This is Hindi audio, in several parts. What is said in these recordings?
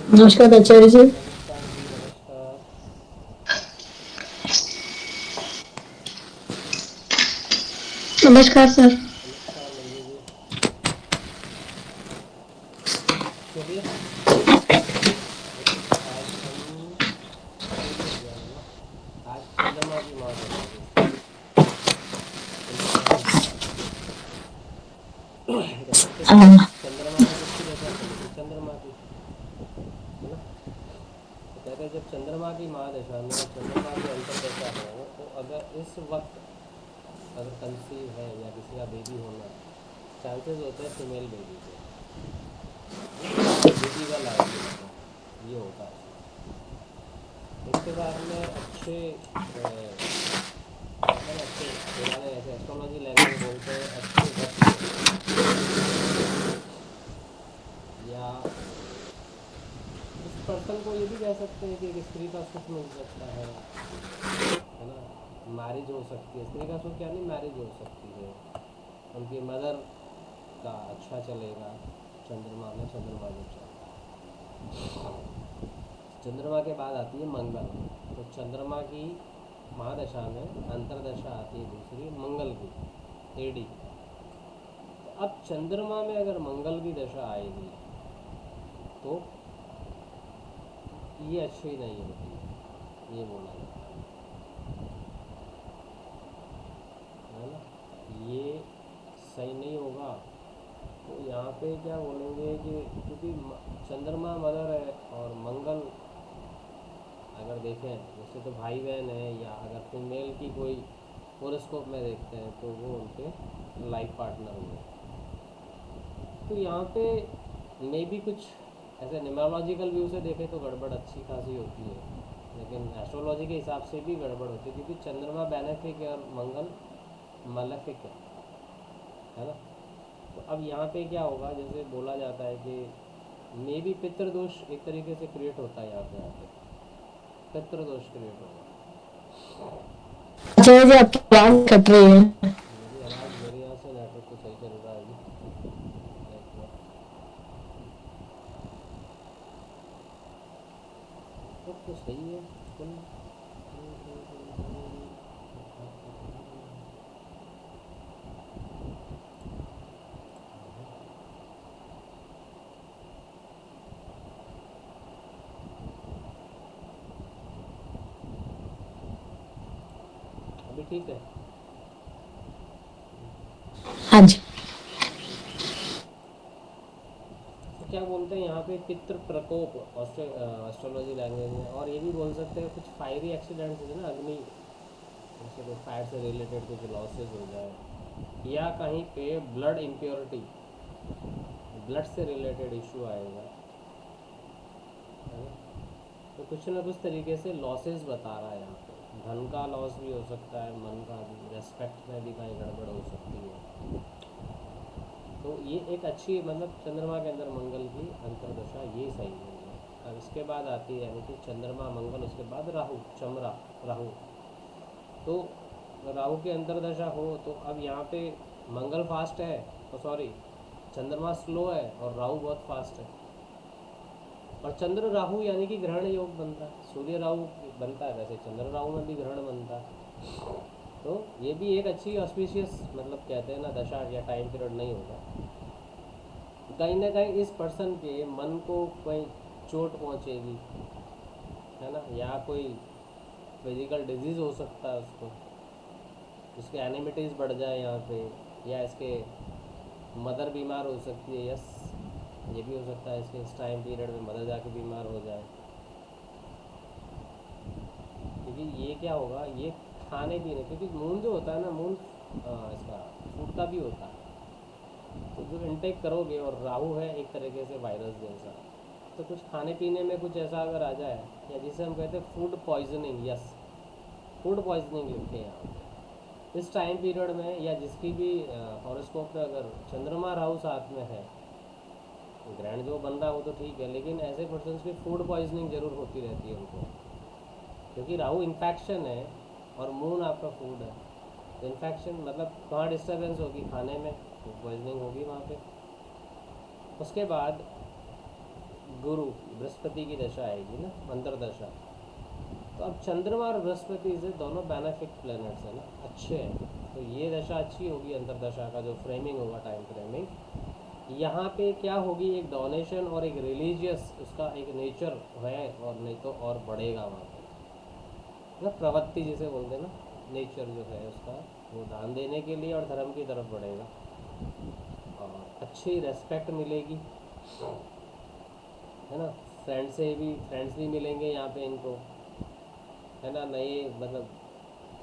नमस्कार आचार्य जी। नमस्कार जी, नमस्कार। नमस्कार सर। नमस्कार मंजू जी। चलिए, आज हम सूर्य ग्रहण ना, आज चंद्रमा की महादशा के इम्पोर्टेंट टॉपिक पे। तो सबसे पहले चंद्रमा में किसकी दशा चल रही? चंद्रमा की, है ना। तो कहते हैं जब चंद्रमा की महादशा में चंद्रमा की अंतर्दशा हो, तो अगर इस वक्त अगर कंसीव है या किसी का बेबी होना, चांसेस होते हैं फीमेल बेबी के, है ना, बेबी का लाइवलीहुड ये होता है इसमें। इसके बारे में अच्छे कहते हैं ना, अच्छे पुराने ऐसे एस्ट्रोलॉजी लैंग्वेज बोलते हैं, अच्छे वक्त या उस पर्सन को ये भी कह सकते हैं कि एक स्त्री का सुख मिल सकता है ना। मैरिज हो सकती है, स्त्री का सुख यानी मैरिज हो सकती है, उनकी मदर का अच्छा चलेगा चंद्रमा में। चंद्रमा जब चलता है, चंद्रमा के बाद आती है मंगल। तो चंद्रमा की महादशा में अंतरदशा आती है दूसरी मंगल की, एडी। तो अब चंद्रमा में अगर मंगल की दशा आएगी तो ये अच्छी नहीं होती है, ये बोला जाता है ना, ये सही नहीं होगा। तो यहाँ पे क्या बोलेंगे कि क्योंकि चंद्रमा मदर है और मंगल अगर देखें जैसे तो भाई बहन है, या अगर फीमेल की कोई होरोस्कोप में देखते हैं तो वो उनके लाइफ पार्टनर हुए। तो यहाँ पे मे भी कुछ ऐसे न्यूमरोलॉजिकल व्यू से देखें तो गड़बड़ अच्छी खासी होती है, लेकिन एस्ट्रोलॉजी के हिसाब से भी गड़बड़ होती है, क्योंकि चंद्रमा बेनेफिक है और मंगल मलेफिक है ना। तो अब यहाँ पे क्या होगा, जैसे बोला जाता है कि मे भी पितृदोष एक तरीके से क्रिएट होता है, यहाँ पे पितृदोष क्रिएट होगा। आचार्य जी आपकी आवाज कट रही है। मेरी आवाज़, मेरे यहाँ से नेटवर्क तो सही चल रहा है अभी। एक मिनट, नेटवर्क तो सही है फुल। अभी ठीक है। हाँ जी। तो क्या बोलते हैं यहाँ पे पितृ प्रकोप एस्ट्रोलॉजी लैंग्वेज में, और ये भी बोल सकते हैं कुछ फायरी एक्सीडेंट्स है ना, अग्नि जैसे कोई फायर से रिलेटेड कुछ लॉसेस हो जाए, या कहीं पे ब्लड इम्प्योरिटी, ब्लड से रिलेटेड इशू आएगा, है ना। तो कुछ ना कुछ तरीके से लॉसेस बता रहा है यहाँ पे, धन का लॉस भी हो सकता है, मन का भी, रेस्पेक्ट में भी कहीं गड़बड़ हो सकती है। तो ये एक अच्छी मतलब चंद्रमा के अंदर मंगल की अंतर्दशा ये सही नहीं है। अब इसके बाद आती है यानी कि चंद्रमा मंगल, उसके बाद राहु, चमरा राहु। तो राहु की अंतर्दशा हो तो अब यहाँ पे मंगल फास्ट है, तो सॉरी चंद्रमा स्लो है और राहु बहुत फास्ट है, और चंद्र राहु यानी कि ग्रहण योग बनता है। सूर्य राहु बनता है, वैसे चंद्र राहु में भी ग्रहण बनता है। तो ये भी एक अच्छी ऑस्पिशियस मतलब कहते हैं ना दशा या टाइम पीरियड नहीं होगा। कहीं ना कहीं इस पर्सन के मन को कोई चोट पहुंचेगी, है ना, या कोई फिजिकल डिजीज़ हो सकता है उसको, इसके एनिमिटीज़ बढ़ जाए यहाँ पे, या इसके मदर बीमार हो सकती है। यस, ये भी हो सकता है इसके इस टाइम पीरियड में मदर जाके बीमार हो जाए, क्योंकि ये क्या होगा, ये खाने पीने, क्योंकि मून जो होता है ना, मून इसका फूड का भी होता है। तो जो इनटेक करोगे, और राहु है एक तरीके से वायरस जैसा, तो कुछ खाने पीने में कुछ ऐसा अगर आ जाए, या जिसे हम कहते हैं food poisoning, yes food poisoning लिखते हैं यहाँ पे इस टाइम पीरियड में, या जिसकी भी हॉरोस्कोप में अगर चंद्रमा राहु साथ में है, ग्रहण जो बन रहा हो तो ठीक है, लेकिन ऐसे पर्सन की फूड पॉइजनिंग जरूर होती रहती है उनको, क्योंकि राहु इन्फेक्शन है और मून आपका फूड है। तो इन्फेक्शन मतलब कहाँ डिस्टर्बेंस होगी, खाने में, फूड पॉइजनिंग होगी वहाँ पे। उसके बाद गुरु बृहस्पति की दशा आएगी ना, अंतरदशा। तो अब चंद्रमा और बृहस्पति से दोनों बेनिफिक प्लैनेट्स है ना, अच्छे हैं। तो ये दशा अच्छी होगी, अंतरदशा का जो फ्रेमिंग होगा, टाइम फ्रेमिंग, यहाँ पे क्या होगी, एक डोनेशन और एक रिलीजियस उसका एक नेचर है, और नहीं तो और बढ़ेगा वहाँ पे ना, प्रवृत्ति जिसे बोलते हैं ना, नेचर जो है उसका, वो दान देने के लिए और धर्म की तरफ बढ़ेगा, और अच्छी रेस्पेक्ट मिलेगी, है ना। फ्रेंड्स भी मिलेंगे यहाँ पे इनको, है ना, नए मतलब,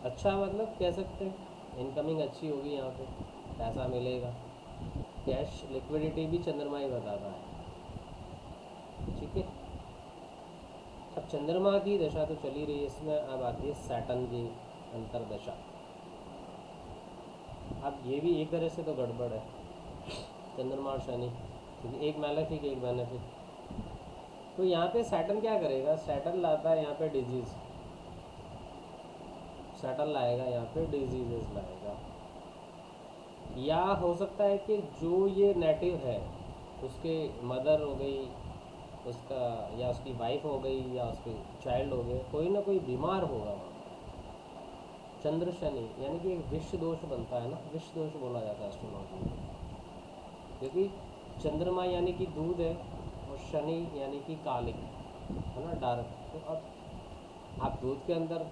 अच्छा मतलब कह सकते हैं इनकमिंग अच्छी होगी यहाँ पे, पैसा मिलेगा, कैश लिक्विडिटी भी चंद्रमा ही बताता है, ठीक है। अब चंद्रमा की दशा तो चली रही है, इसमें अब आती है सैटर्न की अंतरदशा। अब ये भी एक तरह से तो गड़बड़ है, चंद्रमा और शनि, क्योंकि एक मैलेफिक एक बेनिफिक। तो यहाँ पे सैटर्न क्या करेगा, सैटर्न लाता है यहाँ पे डिजीज़, सैटर्न लाएगा यहाँ पे डिजीजेस लाएगा, या हो सकता है कि जो ये नेटिव है उसके मदर हो गई, उसका या उसकी वाइफ हो गई, या उसके चाइल्ड हो गए, कोई ना कोई बीमार होगा वहाँ। चंद्र शनि यानी कि एक विष दोष बनता है ना, विष दोष बोला जाता है एस्ट्रोलॉजी में, क्योंकि चंद्रमा यानी कि दूध है, और शनि यानी कि कालिक है ना, डार्क। तो अब आप दूध के अंदर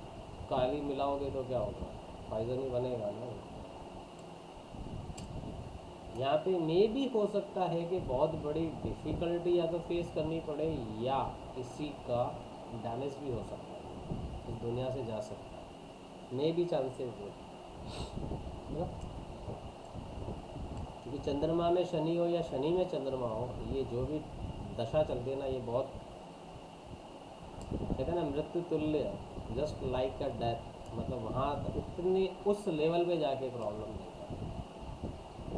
काली मिलाओगे तो क्या होगा, पॉइजन ही बनेगा ना। यहाँ पे मे भी हो सकता है कि बहुत बड़ी डिफ़िकल्टी या तो फेस करनी पड़े, या किसी का डैमेज भी हो सकता है, इस दुनिया से जा सकता है, मे भी चांसेस है ना। क्योंकि चंद्रमा में शनि हो या शनि में चंद्रमा हो, ये जो भी दशा चलती है ना, ये बहुत कहते हैं ना मृत्यु तुल्य है, जस्ट लाइक अ डेथ, मतलब वहाँ इतनी उस लेवल पे जाके प्रॉब्लम देता है।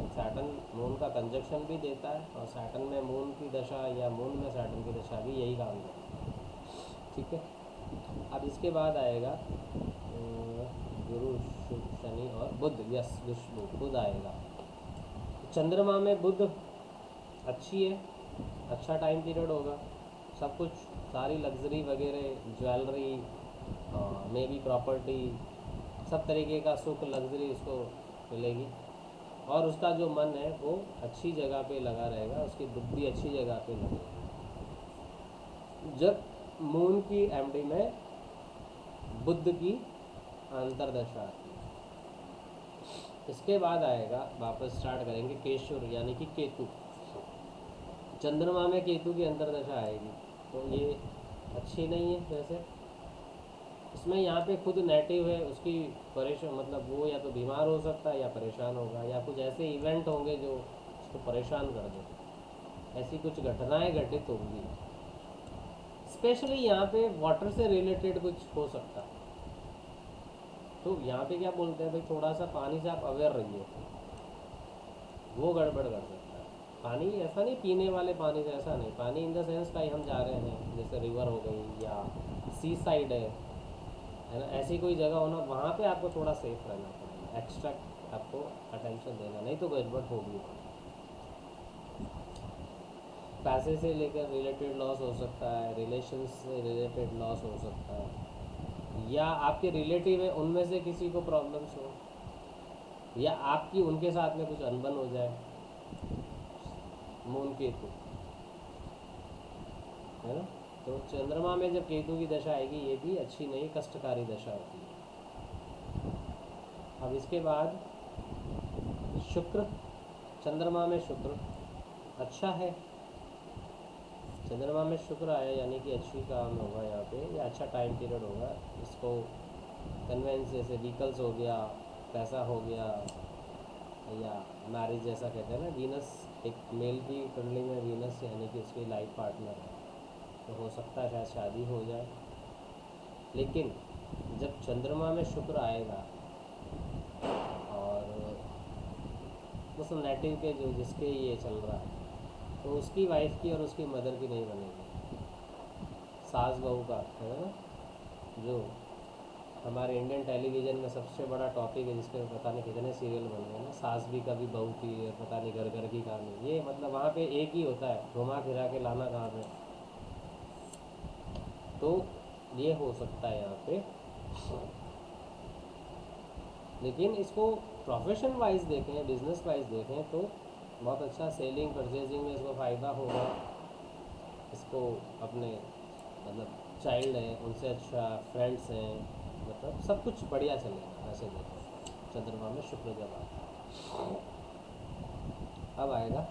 सैटर्न मून का कंजक्शन भी देता है, और सैटर्न में मून की दशा या मून में सैटर्न की दशा भी यही काम करती है, ठीक है। अब इसके बाद आएगा गुरु शुक्र शनि और बुध, यस विष्णु बुध आएगा। चंद्रमा में बुध अच्छी है, अच्छा टाइम पीरियड होगा, सब कुछ सारी लग्जरी वगैरह, ज्वेलरी, मे बी प्रॉपर्टी, सब तरीके का सुख लग्जरी उसको मिलेगी, और उसका जो मन है वो अच्छी जगह पे लगा रहेगा, उसकी बुद्धि अच्छी जगह पे लगेगी। जब मून की एमडी में बुध की अंतरदशा आती है, इसके बाद आएगा, वापस स्टार्ट करेंगे केशुर यानी कि केतु। चंद्रमा में केतु की अंतरदशा आएगी, तो ये अच्छी नहीं है वैसे। इसमें यहाँ पे खुद नेटिव है, उसकी परेशान मतलब वो या तो बीमार हो सकता है या परेशान होगा, या कुछ ऐसे इवेंट होंगे जो उसको परेशान कर दे, ऐसी कुछ घटनाएं घटित होंगी। स्पेशली यहाँ पे वाटर से रिलेटेड कुछ हो सकता है, तो यहाँ पे क्या बोलते हैं भाई, थोड़ा सा पानी से आप अवेयर रहिए, वो गड़बड़ कर सकता है। पानी ऐसा नहीं पीने वाले पानी से, ऐसा नहीं, पानी इन द सेंस कहीं हम जा रहे हैं, जैसे रिवर हो गई या सी साइड है ना, ऐसी कोई जगह हो ना, वहाँ पे आपको थोड़ा सेफ रहना पड़ेगा, एक्स्ट्रा आपको अटेंशन देना, नहीं तो गड़बड़ होगी। पैसे से लेकर रिलेटेड लॉस हो सकता है, रिलेशन से रिलेटेड लॉस हो सकता है, या आपके रिलेटिव है उनमें से किसी को प्रॉब्लम्स हो, या आपकी उनके साथ में कुछ अनबन हो जाए, मून केतु है ना। तो चंद्रमा में जब केतु की दशा आएगी, ये भी अच्छी नहीं, कष्टकारी दशा होती है। अब इसके बाद शुक्र, चंद्रमा में शुक्र अच्छा है, चंद्रमा में शुक्र आया यानी कि अच्छी काम होगा यहाँ पे, या अच्छा टाइम पीरियड होगा। इसको कन्वेंस जैसे व्हीकल्स हो गया, पैसा हो गया, या मैरिज जैसा कहते हैं ना, वीनस एक मेल की कुंडली में वीनस यानी कि उसकी लाइफ पार्टनर है, तो हो सकता है शायद शादी हो जाए। लेकिन जब चंद्रमा में शुक्र आएगा, और उस नेटिव के जो जिसके ये चल रहा है, तो उसकी वाइफ की और उसकी मदर की नहीं बनेगी, सास बहू का है ना, जो हमारे इंडियन टेलीविज़न में सबसे बड़ा टॉपिक है, जिसके पता नहीं कितने सीरियल बन गए ना, सास भी कभी बहू थी, और पता नहीं घर घर की कहानी, ये मतलब वहाँ पे एक ही होता है, घुमा फिरा के लाना कहाँ पे, तो ये हो सकता है यहाँ पे। लेकिन इसको प्रोफेशन वाइज देखें, बिजनेस वाइज देखें तो बहुत अच्छा, सेलिंग परचेजिंग में इसको फ़ायदा होगा। इसको अपने मतलब चाइल्ड है उनसे अच्छा फ्रेंड्स हैं, मतलब सब कुछ बढ़िया चलेगा ऐसे देखो। चंद्रमा में शुक्र जब आता है, अब आएगा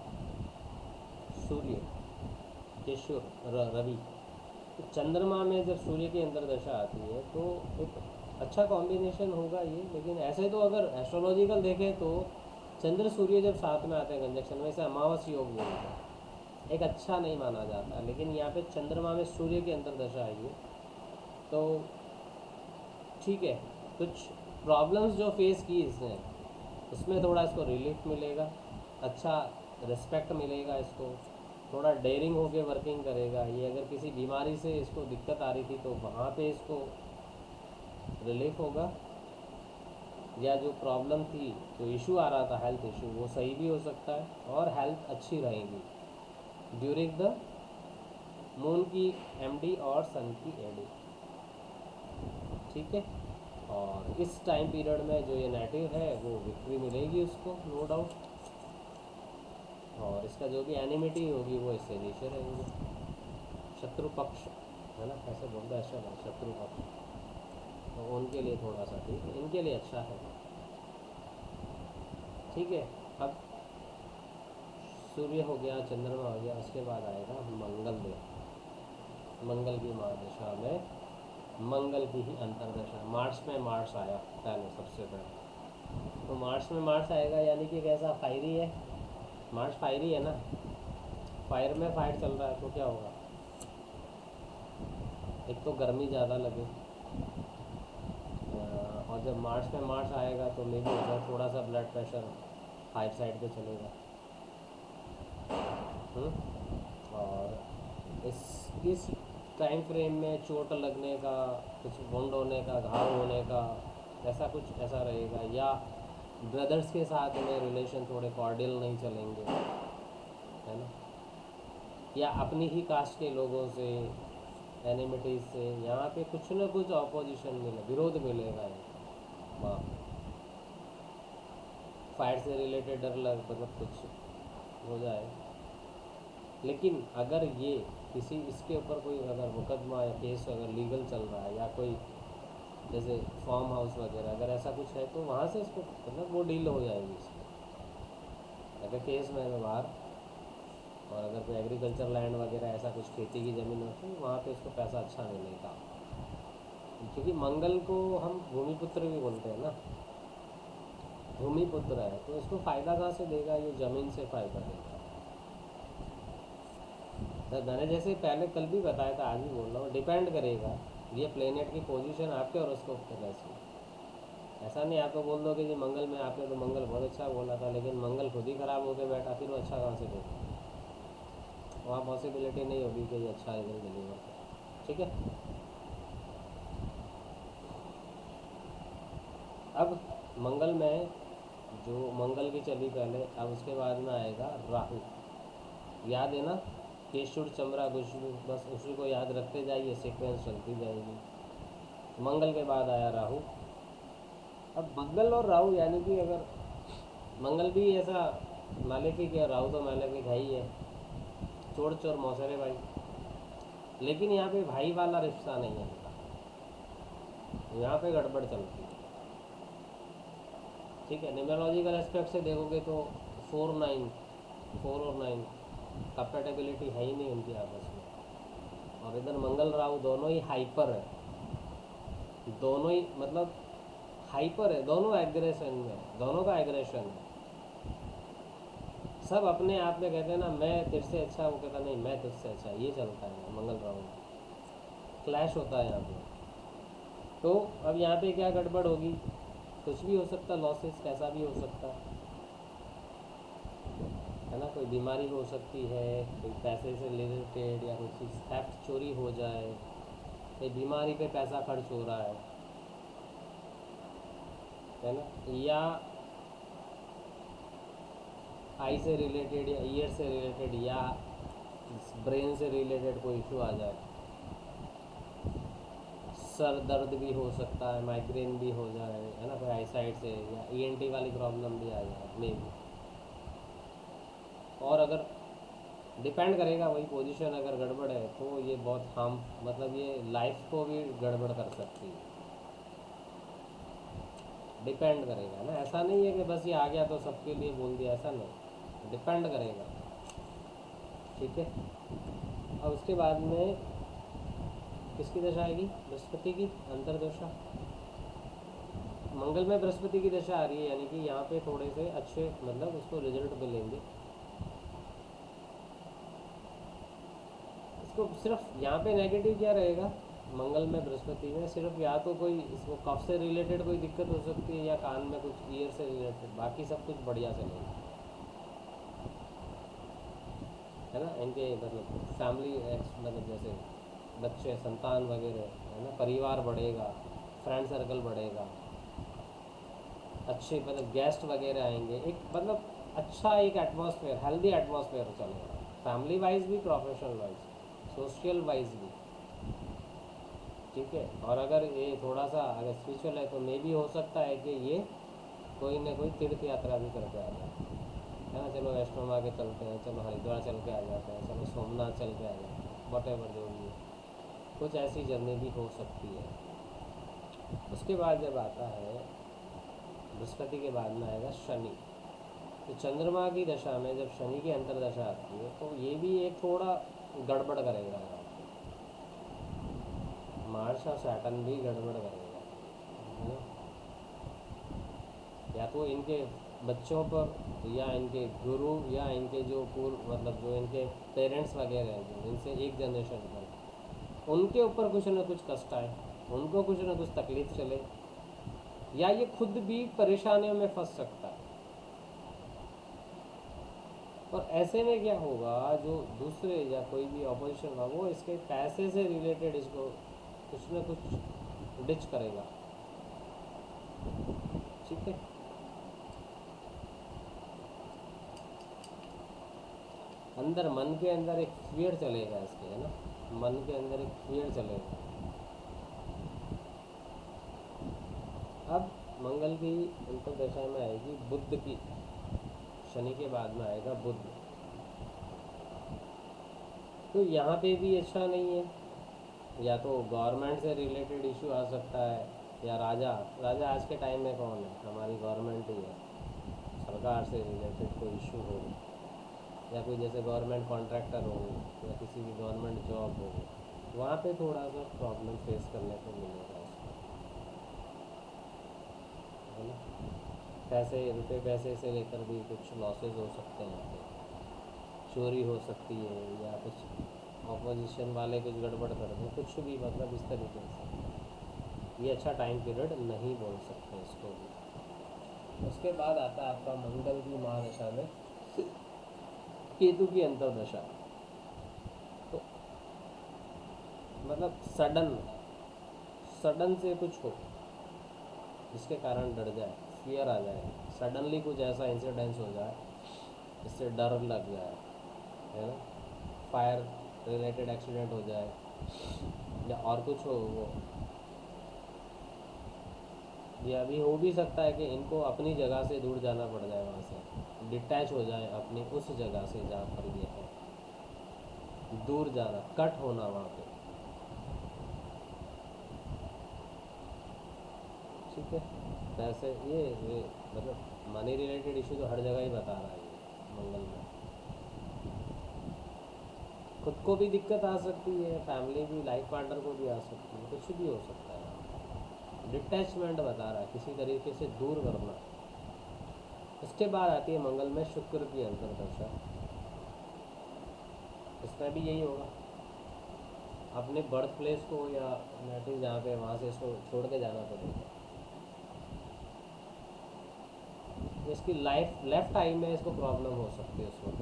सूर्य केशुर रवि। तो चंद्रमा में जब सूर्य की अंदर दशा आती है तो एक अच्छा कॉम्बिनेशन होगा ये। लेकिन ऐसे तो अगर एस्ट्रोलॉजिकल देखें तो चंद्र सूर्य जब साथ में आते हैं कंजक्शन में, इसे अमावस योग बोलते हैं, एक अच्छा नहीं माना जाता। लेकिन यहाँ पे चंद्रमा में सूर्य के अंदर दशा आई है तो ठीक है, कुछ प्रॉब्लम्स जो फेस की इसने उसमें थोड़ा इसको रिलीफ मिलेगा, अच्छा रिस्पेक्ट मिलेगा इसको, थोड़ा डेयरिंग होके वर्किंग करेगा ये। अगर किसी बीमारी से इसको दिक्कत आ रही थी तो वहाँ पे इसको रिलीफ होगा, या जो प्रॉब्लम थी, जो इशू आ रहा था हेल्थ इशू, वो सही भी हो सकता है और हेल्थ अच्छी रहेगी ड्यूरिंग द मून की एमडी और सन की एडी। ठीक है, और इस टाइम पीरियड में जो ये नेटिव है वो विक्ट्री मिलेगी उसको, नो डाउट। और इसका जो भी एनिमिटी होगी वो इससे नीचे रहेगी, शत्रु पक्ष है ना, ऐसे बोलता है शत्रु पक्ष, तो उनके लिए थोड़ा सा ठीक है, इनके लिए अच्छा है। ठीक है, अब सूर्य हो गया, चंद्रमा हो गया, उसके बाद आएगा मंगल देव। मंगल की महादशा में मंगल की ही अंतरदशा, मार्च में मार्च आया पहले, सबसे पहले तो मार्च में मार्च आएगा, यानी कि कैसा फायरी है, मार्च फायरी है ना, फायर में फायर चल रहा है तो क्या होगा, एक तो गर्मी ज़्यादा लगे, और जब मार्च में मार्च आएगा तो मे भी थोड़ा सा ब्लड प्रेशर हाई साइड पे चलेगा। और इस टाइम फ्रेम में चोट लगने का, कुछ वुंड होने का, घाव होने का, ऐसा कुछ ऐसा रहेगा। या ब्रदर्स के साथ में रिलेशन थोड़े कॉर्डियल नहीं चलेंगे, है ना, या अपनी ही कास्ट के लोगों से एनिमिटीज से यहाँ पे कुछ न कुछ ऑपोजिशन मिले, विरोध मिलेगा। वाह, फायर से रिलेटेड डर लग, मतलब कुछ हो जाए। लेकिन अगर ये किसी इसके ऊपर कोई अगर मुकदमा या केस अगर लीगल चल रहा है, या कोई जैसे फार्म हाउस वगैरह अगर ऐसा कुछ है, तो वहाँ से इसको मतलब वो डील हो जाएगी इसको, अगर केस में है बाहर। और अगर कोई एग्रीकल्चर लैंड वगैरह ऐसा कुछ खेती की ज़मीन हो तो वहाँ पे इसको पैसा अच्छा मिलेगा, क्योंकि मंगल को हम भूमिपुत्र भी बोलते हैं ना, भूमिपुत्र है, तो इसको फ़ायदा कहाँ से देगा, ये ज़मीन से फ़ायदा देगा। तो मैंने जैसे पहले कल भी बताया था, आज भी बोल रहा हूँ, डिपेंड करेगा ये प्लेनेट की पोजीशन आपके हॉरोस्कोप पे कैसी है। ऐसा नहीं आपको बोल दो कि जी मंगल में, आपने तो मंगल बहुत अच्छा बोला था लेकिन मंगल खुद ही ख़राब होकर बैठा, फिर वो अच्छा कहाँ से देगा, वहाँ पॉसिबिलिटी नहीं होगी कि ये अच्छा रिजल्ट मिलेगा। ठीक है, अब मंगल में जो मंगल की चली पहले, अब उसके बाद में आएगा राहु। याद है ना, केशुर चमरा गुशु, बस उसी को याद रखते जाइए, सीक्वेंस चलती जाएगी। मंगल के बाद आया राहु। अब मंगल और राहु यानी कि अगर मंगल भी ऐसा मालेकिक है, राहु तो मालेकिक है ही है, चोर चोर मौसरे भाई। लेकिन यहाँ पे भाई वाला रिश्ता नहीं है, यहाँ पे गड़बड़ चलती है। ठीक है, न्यूमरोलॉजिकल एस्पेक्ट से देखोगे तो 4 और 9 कंपेटेबिलिटी है ही नहीं उनकी आपस में। और इधर मंगल राहु दोनों ही हाइपर है, दोनों ही मतलब हाइपर है, दोनों एग्रेशन में, दोनों का एग्रेशन है। सब अपने आप में कहते हैं ना, मैं तेरे से अच्छा, वो कहता नहीं मैं तुझसे अच्छा, ये चलता है मंगल राहु में, क्लैश होता है यहाँ पे। तो अब यहाँ पे क्या गड़बड़ होगी, कुछ भी हो सकता, लॉसेस कैसा भी हो सकता है ना, कोई बीमारी हो सकती है, कोई पैसे से रिलेटेड, या कोई चीज़ थेफ्ट चोरी हो जाए, कोई बीमारी पे पैसा खर्च हो रहा है ना, या आई से रिलेटेड या ईयर से रिलेटेड या ब्रेन से रिलेटेड कोई इशू आ जाए, सर दर्द भी हो सकता है, माइग्रेन भी हो जाए, है ना, कोई आई साइड से, या ईएनटी वाली प्रॉब्लम भी आ जाए मे भी। और अगर डिपेंड करेगा, वही पोजीशन अगर गड़बड़ है तो ये बहुत हार्म, मतलब ये लाइफ को भी गड़बड़ कर सकती है। डिपेंड करेगा ना, ऐसा नहीं है कि बस ये आ गया तो सबके लिए बोल दिया, ऐसा नहीं, डिपेंड करेगा। ठीक है। और उसके बाद में किसकी दशा आएगी? बृहस्पति की अंतर्दशा। मंगल में बृहस्पति की दशा आ रही है, यानी कि यहाँ पे थोड़े से अच्छे मतलब उसको रिजल्ट मिलेंगे। इसको सिर्फ यहाँ पे नेगेटिव क्या रहेगा मंगल में बृहस्पति में, सिर्फ या तो कोई इसको कफ से रिलेटेड कोई दिक्कत हो सकती है, या कान में कुछ ईयर से रिलेटेड, बाकी सब कुछ बढ़िया चलेगा, है ना। इनके मतलब फैमिली मतलब जैसे बच्चे, संतान वगैरह, है ना, परिवार बढ़ेगा, फ्रेंड सर्कल बढ़ेगा, अच्छे मतलब गेस्ट वगैरह आएंगे, एक मतलब अच्छा एक एटमॉस्फेयर, हेल्दी एटमॉस्फेयर चलेगा, फैमिली वाइज भी, प्रोफेशनल वाइज, सोशल वाइज भी। ठीक है। और अगर ये थोड़ा सा अगर स्पिरिचुअल है तो मे भी हो सकता है कि ये कोई ना कोई तीर्थ यात्रा भी करके आ जाए, है ना। चलो वैष्णो माँ के चलते हैं, चलो हरिद्वार चल के आ जाते हैं, चलो सोमनाथ चल के आ जाते हैं, वट एवर जो भी है, कुछ ऐसी जर्नी भी हो सकती है। उसके बाद जब आता है बृहस्पति के बाद में आएगा शनि। तो चंद्रमा की दशा में जब शनि की अंतर्दशा आती है तो ये भी एक थोड़ा गड़बड़ करेगा, मार्स और सैटर्न भी गड़बड़ करेगा, है ना। या तो इनके बच्चों पर, या इनके गुरु, या इनके जो पूर्व मतलब जो इनके पेरेंट्स वगैरह हैं जो इनसे एक जनरेशन पर, उनके ऊपर कुछ ना कुछ कष्ट आए, उनको कुछ ना कुछ तकलीफ चले, या ये खुद भी परेशानियों में फंस सकता है। और ऐसे में क्या होगा, जो दूसरे या कोई भी ऑपोजिशन होगा वो इसके पैसे से रिलेटेड इसको कुछ ना कुछ डिच करेगा। ठीक है। अंदर मन के अंदर एक फियर चलेगा इसके, है ना, मन के अंदर एक फियर चलेगा। अब मंगल की अंतर्दशा में आएगी बुध की, शनि के बाद में आएगा बुध। तो यहाँ पे भी अच्छा नहीं है, या तो गवर्नमेंट से रिलेटेड इशू आ सकता है, या राजा राजा आज के टाइम में कौन है, हमारी गवर्नमेंट ही है, सरकार से रिलेटेड कोई इशू हो, या कोई जैसे गवर्नमेंट कॉन्ट्रैक्टर हो, या किसी भी गवर्नमेंट जॉब हो, वहाँ पे थोड़ा सा प्रॉब्लम फेस करने को मिलेगा उसको, है ना। पैसे रुपए पैसे से लेकर भी कुछ लॉसेस हो सकते हैं यहाँ पे, चोरी हो सकती है, या कुछ ऑपोजिशन वाले कुछ गड़बड़ कर दें, कुछ भी मतलब इस तरीके से ये अच्छा टाइम पीरियड नहीं बोल सकते इसको भी। उसके बाद आता है आपका मंगल की महादशा में केतु की अंतर्दशा। तो मतलब सडन सडन से कुछ हो जिसके कारण डर जाए, फियर आ जाए, सडनली कुछ ऐसा इंसिडेंस हो जाए जिससे डर लग जाए, है ना, फायर रिलेटेड एक्सीडेंट हो जाए, या और कुछ हो वो, या अभी हो भी सकता है कि इनको अपनी जगह से दूर जाना पड़ जाए, वहाँ से डिटैच हो जाए अपनी उस जगह से जहाँ पर ये है, दूर जाना, कट होना वहाँ पे। ठीक है। तो ऐसे ये मतलब मनी रिलेटेड इशू तो हर जगह ही बता रहा है ये मंगल में। खुद को भी दिक्कत आ सकती है, फैमिली भी, लाइफ पार्टनर को भी आ सकती है, कुछ भी हो सकता है। डिटैचमेंट बता रहा है, किसी तरीके से दूर करना। उसके बाद आती है मंगल में शुक्र की अंतर्दशा। इसमें भी यही होगा, अपने बर्थ प्लेस को या नेटिव जहाँ पे वहाँ से इसको छोड़ के जाना पड़ेगा। इसकी लाइफ लेफ्ट आई में इसको प्रॉब्लम हो सकती है उस वक्त।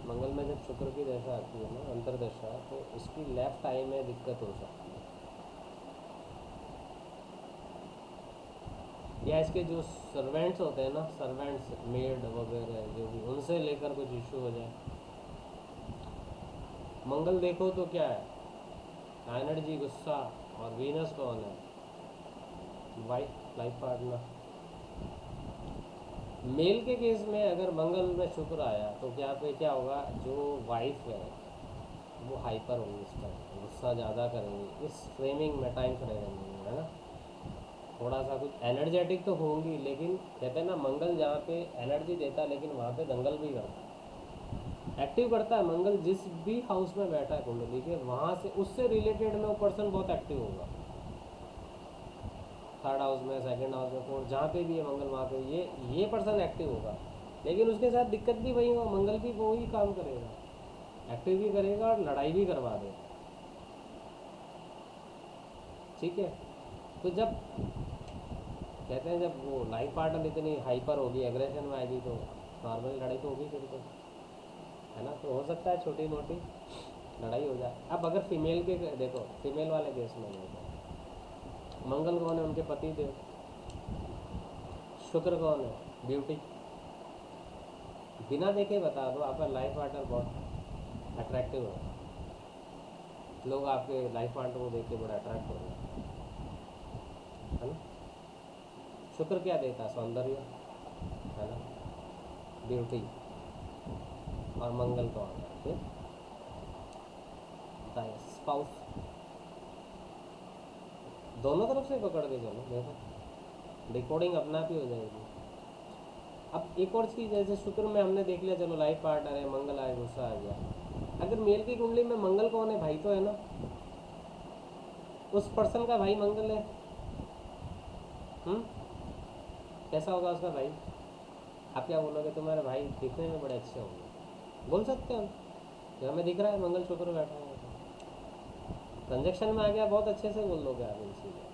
मंगल में जब शुक्र की दशा आती है ना, अंतर्दशा, तो इसकी लेफ्ट आई में दिक्कत हो सकती है, या इसके जो सर्वेंट्स होते हैं ना, सर्वेंट्स, मेड वगैरह जो भी, उनसे लेकर कुछ इशू हो जाए। मंगल देखो तो क्या है, एनर्जी, गुस्सा, और वीनस कौन है? Wife, life partner. मेल के केस में अगर मंगल में शुक्र आया तो क्या पे क्या होगा, जो वाइफ है वो हाइपर होगी, इस टाइम गुस्सा ज़्यादा करेंगी, इस फ्रेमिंग में टाइम फ्रेम में, है ना। थोड़ा सा कुछ एनर्जेटिक तो होंगी, लेकिन कहते हैं ना मंगल जहाँ पे एनर्जी देता है लेकिन वहाँ पे दंगल भी करता है, एक्टिव करता है। मंगल जिस भी हाउस में बैठा है कुंडली के, वहाँ से उससे रिलेटेड में वो पर्सन बहुत एक्टिव होगा। थर्ड हाउस में, सेकंड हाउस में, फोर्थ, जहाँ पे भी है मंगल वहाँ पे ये पर्सन एक्टिव होगा। लेकिन उसके साथ दिक्कत भी वही होगा, मंगल भी वही काम करेगा, एक्टिव भी करेगा और लड़ाई भी करवा देगा। ठीक है। तो जब कहते हैं जब वो लाइफ पार्टनर इतनी हाइपर होगी, एग्रेशन में आएगी, तो नॉर्मली लड़ाई तो होगी फिर तो, है ना। तो हो सकता है छोटी मोटी लड़ाई हो जाए। अब अगर फीमेल के देखो, फीमेल वाले केस में देखो, मंगल कौन है? उनके पति देव। शुक्र कौन है? ब्यूटी। बिना देखे बता दो, आपका लाइफ पार्टनर बहुत अट्रैक्टिव है, लोग आपके लाइफ पार्टनर को देख के बड़ा अट्रैक्ट हो गए, है ना। शुक्र क्या देता है? सौंदर्य, है ना, ब्यूटी। और मंगल कौन है? फिर स्पाउस। दोनों तरफ से पकड़ के चलो, देखो डिकोडिंग अपना आप ही हो जाएगी। अब एक और चीज़, जैसे शुक्र में हमने देख लिया, चलो लाइफ पार्टनर है, मंगल आए, गुस्सा आ गया। अगर मेल की कुंडली में मंगल कौन है? भाई तो है ना, उस पर्सन का भाई मंगल है। हम्म, कैसा होगा उसका भाई? आप क्या बोलोगे? तुम्हारे भाई दिखने में बड़े अच्छे होंगे, बोल सकते हैं हम, कि हमें दिख रहा है मंगल शुक्र बैठा है, कंजक्शन में आ गया, बहुत अच्छे से बोल दोगे आप इन चीज़ें।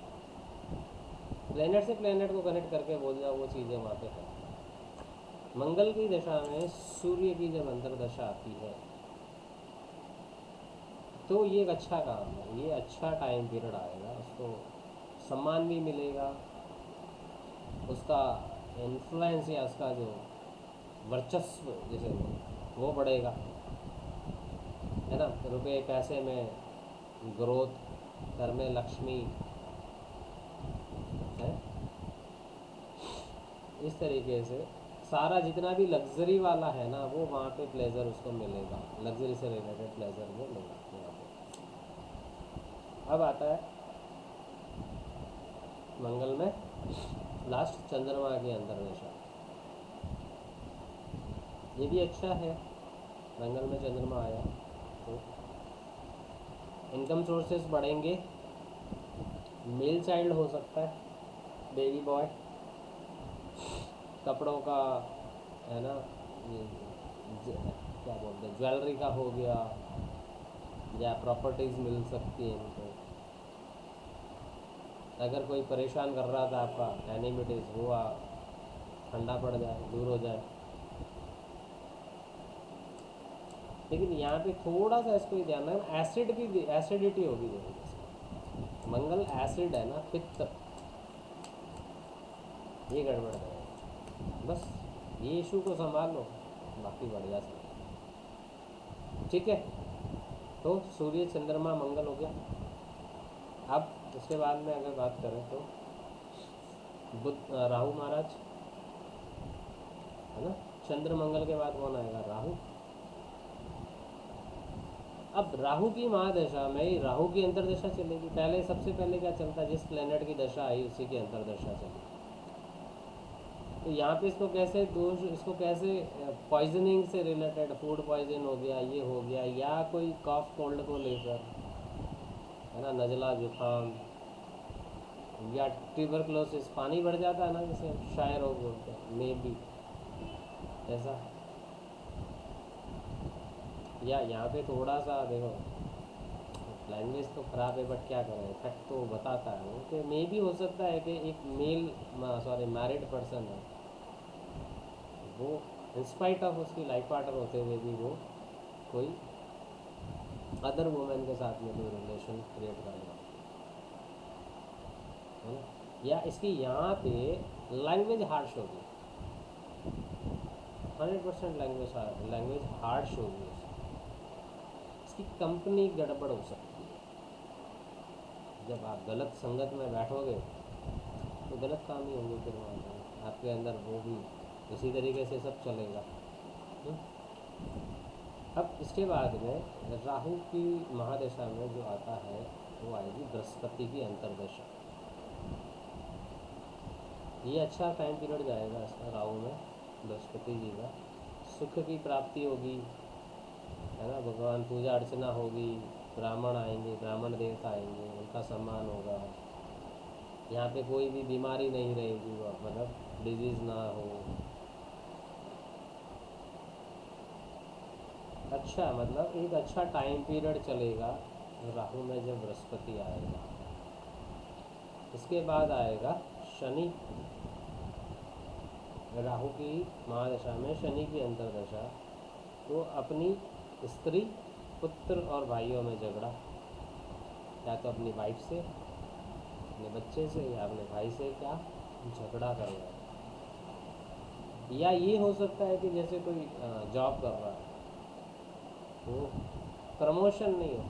प्लेनेट से प्लेनेट को कनेक्ट करके बोल जाओ, वो चीज़ें वहाँ पे है। मंगल की दशा में सूर्य की जब अंतर्दशा आती है तो ये एक अच्छा काम है, ये अच्छा टाइम पीरियड आएगा, उसको सम्मान भी मिलेगा, उसका इन्फ्लुएंस या उसका जो वर्चस्व जैसे वो बढ़ेगा, है ना। रुपए पैसे में ग्रोथ, घर में लक्ष्मी है, इस तरीके से सारा जितना भी लग्जरी वाला है ना, वो वहाँ पे प्लेजर उसको मिलेगा, लग्जरी से रिलेटेड प्लेजर वो मिलेगा यहाँ पे। अब आता है मंगल में लास्ट चंद्रमा के अंदर दशा, ये भी अच्छा है। मंगल में चंद्रमा आया तो इनकम सोर्सेस बढ़ेंगे, मेल चाइल्ड हो सकता है, बेबी बॉय, कपड़ों का, है ना, ये क्या बोलते हैं, ज्वेलरी का हो गया, या प्रॉपर्टीज़ मिल सकती है इनको। अगर कोई परेशान कर रहा था आपका एनिमिटीज़, हुआ ठंडा पड़ जाए, दूर हो जाए। लेकिन यहाँ पे थोड़ा सा इसको ही ध्यान रखना, एसिड की एसिडिटी होगी जरूर, मंगल एसिड है ना, पित्त, ये गड़बड़ है। बस ये इशू को संभाल लो, बाकी बढ़िया से। ठीक है। तो सूर्य चंद्रमा मंगल हो गया। अब उसके बाद में अगर बात करें तो बुध, राहु महाराज, है ना। चंद्र मंगल के बाद कौन आएगा? राहु। अब राहु की महादशा में राहु की अंतर्दशा चलेगी। पहले सबसे पहले क्या चलता है? जिस प्लेनेट की दशा आई उसी की अंतर्दशा चली। तो यहाँ पे इसको कैसे दोष, इसको कैसे पॉइजनिंग से रिलेटेड, फूड पॉइजन हो गया, ये हो गया, या कोई कॉफ कोल्ड को लेकर, है ना, नज़ला जुकाम, या ट्यूबरक्लोसिस, पानी बढ़ जाता है ना, जैसे शायर रोग बोलते हैं, मे बी ऐसा। या यहाँ पे थोड़ा सा देखो, लैंग्वेज तो ख़राब है बट क्या करें, इफेक्ट तो बताता है वो, कि मे भी हो सकता है कि एक मेल, सॉरी, मैरिड पर्सन है, वो इंस्पाइट ऑफ उसकी लाइफ पार्टनर होते हुए भी वो कोई अदर वुमेन के साथ में कोई रिलेशन क्रिएट करेगा, है ना। या इसकी यहाँ पे लैंग्वेज हार्श होगी, 100% लैंग्वेज हार्श होगी, इसकी कंपनी गड़बड़ हो सकती है, जब आप गलत संगत में बैठोगे तो गलत काम ही होंगे, फिर वहाँ पे आपके अंदर वो भी इसी तरीके से सब चलेगा। हम्म? अब इसके बाद में राहु की महादशा में जो आता है वो आएगी बृहस्पति की अंतर्दशा। ये अच्छा टाइम पीरियड जाएगा इसका राहु में, बृहस्पति जी का। सुख की प्राप्ति होगी, है ना, भगवान पूजा अर्चना होगी, ब्राह्मण आएंगे, ब्राह्मण देवता आएंगे, उनका सम्मान होगा। यहाँ पे कोई भी बीमारी नहीं रहेगी, मतलब डिजीज़ ना हो। अच्छा, मतलब एक अच्छा टाइम पीरियड चलेगा राहु में जब बृहस्पति आएगा। इसके बाद आएगा शनि, राहु की महादशा में शनि की अंतर्दशा। तो अपनी स्त्री, पुत्र और भाइयों में झगड़ा, या तो अपनी वाइफ से, अपने बच्चे से, या अपने भाई से क्या झगड़ा कर रहा है। या ये हो सकता है कि जैसे कोई जॉब कर रहा है तो प्रमोशन नहीं हो,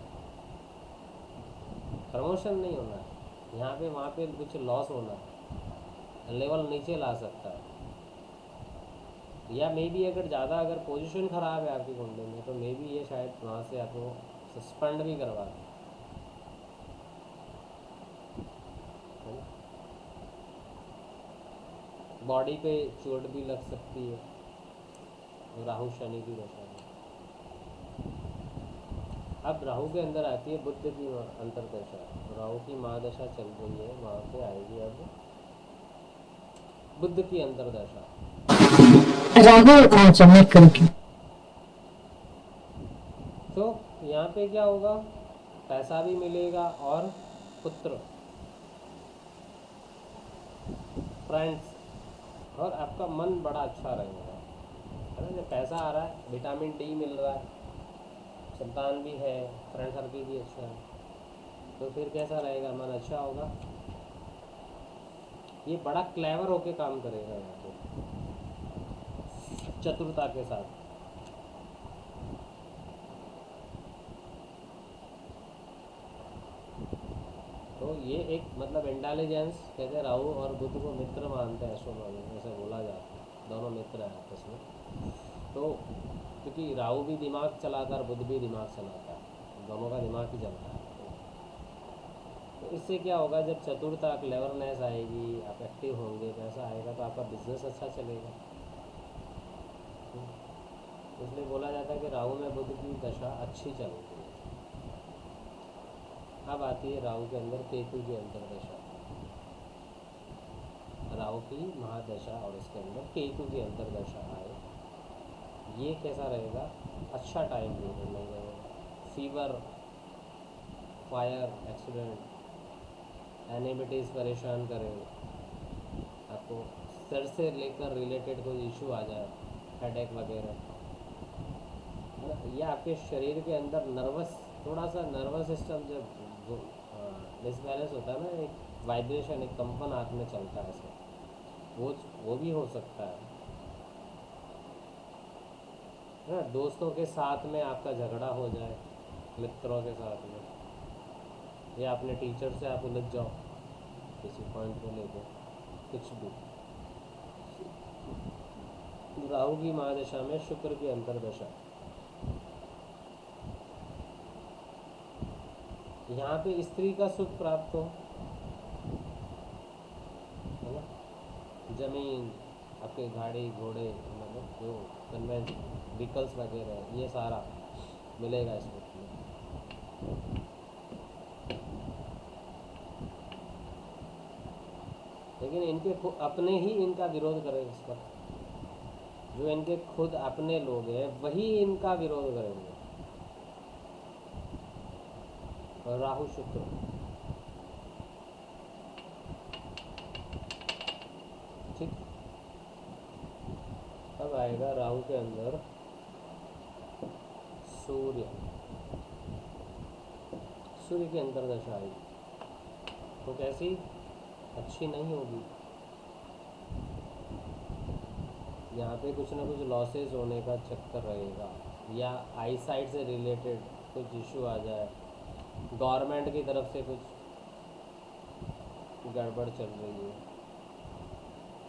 प्रमोशन नहीं होना है यहाँ पे, वहाँ पे कुछ लॉस होना है, लेवल नीचे ला सकता है। या मे बी अगर ज़्यादा अगर पोजीशन ख़राब है आपकी कुंडली में तो मे बी ये शायद वहाँ से आपको सस्पेंड भी करवा दें। बॉडी पे चोट भी लग सकती है राहु शनि की दशा में। अब राहु के अंदर आती है बुध की अंतर्दशा। राहु की महादशा चल रही है, वहाँ पे आएगी अब बुध की अंतर्दशा। राहु चमक करके तो यहाँ पे क्या होगा, पैसा भी मिलेगा और पुत्र, फ्रेंड्स, और आपका मन बड़ा अच्छा रहेगा, है ना। जब पैसा आ रहा है, विटामिन डी मिल रहा है, संतान भी है, फ्रेंड सर्कल भी अच्छा है, तो फिर कैसा रहेगा, मन अच्छा होगा। ये बड़ा क्लेवर होके काम करेगा यहाँ पे, चतुरता के साथ। तो ये एक मतलब इंटेलिजेंस, कहते हैं राहु और बुध को मित्र मानते हैं एस्ट्रोनॉमी में, ऐसा बोला जाता है, दोनों मित्र हैं आपस में। तो क्योंकि राहु भी दिमाग चलाता है और बुध भी दिमाग चलाता है, दोनों का दिमाग ही चलता है। तो इससे क्या होगा, जब चतुरता, क्लेवरनेस आएगी, आप एक्टिव होंगे, पैसा आएगा, तो आपका बिजनेस अच्छा चलेगा। इसलिए बोला जाता है कि राहु में बुध की दशा अच्छी चलेगी। अब आती है राहु के अंदर केतु की अंतर्दशा। राहु की महादशा और इसके अंदर केतु की अंतर्दशा आए, ये कैसा रहेगा, अच्छा टाइम पीरियड नहीं रहेगा। फीवर, फायर, एक्सीडेंट, एनिमिटीज़ परेशान करे आपको, सर से लेकर रिलेटेड कोई इशू आ जाए, हेडेक वगैरह, है ना। या आपके शरीर के अंदर नर्वस, थोड़ा सा नर्वस सिस्टम जब डिसबैलेंस होता है ना, एक वाइब्रेशन, एक कंपन हाथ में चलता है ऐसे, वो भी हो सकता है ना। दोस्तों के साथ में आपका झगड़ा हो जाए, मित्रों के साथ में, या अपने टीचर से आप उलझ जाओ किसी पॉइंट को लेकर, कुछ भी। राहु की महादशा में शुक्र की अंतर्दशा, यहाँ पे स्त्री का सुख प्राप्त हो, है ना। जमीन, आपके गाड़ी घोड़े, मतलब जो कन्वेंस व्हीकल्स वगैरह, ये सारा मिलेगा इस वक्त में। लेकिन इनके अपने ही इनका विरोध करें इस वक्त, जो इनके खुद अपने लोग हैं वही इनका विरोध करेंगे। और राहु शुक्र, ठीक। अब आएगा राहु के अंदर सूर्य, सूर्य की अंतर्दशा आएगी, तो कैसी, अच्छी नहीं होगी। यहाँ पे कुछ ना कुछ लॉसेस होने का चक्कर रहेगा, या आई साइट से रिलेटेड कुछ इशू आ जाए, गवर्नमेंट की तरफ से कुछ गड़बड़ चल रही है।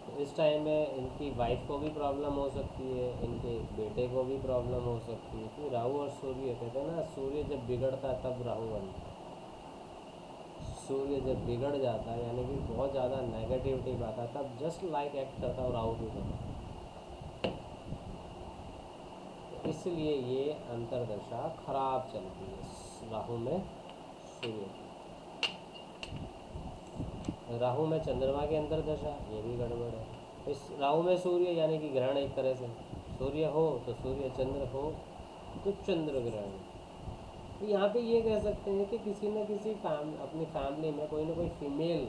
तो इस टाइम में इनकी वाइफ को भी प्रॉब्लम हो सकती है, इनके बेटे को भी प्रॉब्लम हो सकती है। कि राहु और सूर्य कहते हैं ना, सूर्य जब बिगड़ता है तब राहु बनता है। सूर्य जब बिगड़ जाता है यानी कि बहुत ज़्यादा नेगेटिविटी आता है, तब जस्ट लाइक एक्ट करता है राहु की तरह। तो इसलिए ये अंतर्दशा खराब चलती है राहु में सूर्य की। राहु में चंद्रमा की अंतर्दशा, ये भी गड़बड़ है। इस राहु में सूर्य यानी कि ग्रहण, एक तरह से सूर्य हो तो सूर्य, चंद्र हो तो चंद्र ग्रहण। तो यहाँ पे ये कह सकते हैं कि किसी न किसी अपनी फैमिली में कोई ना कोई फीमेल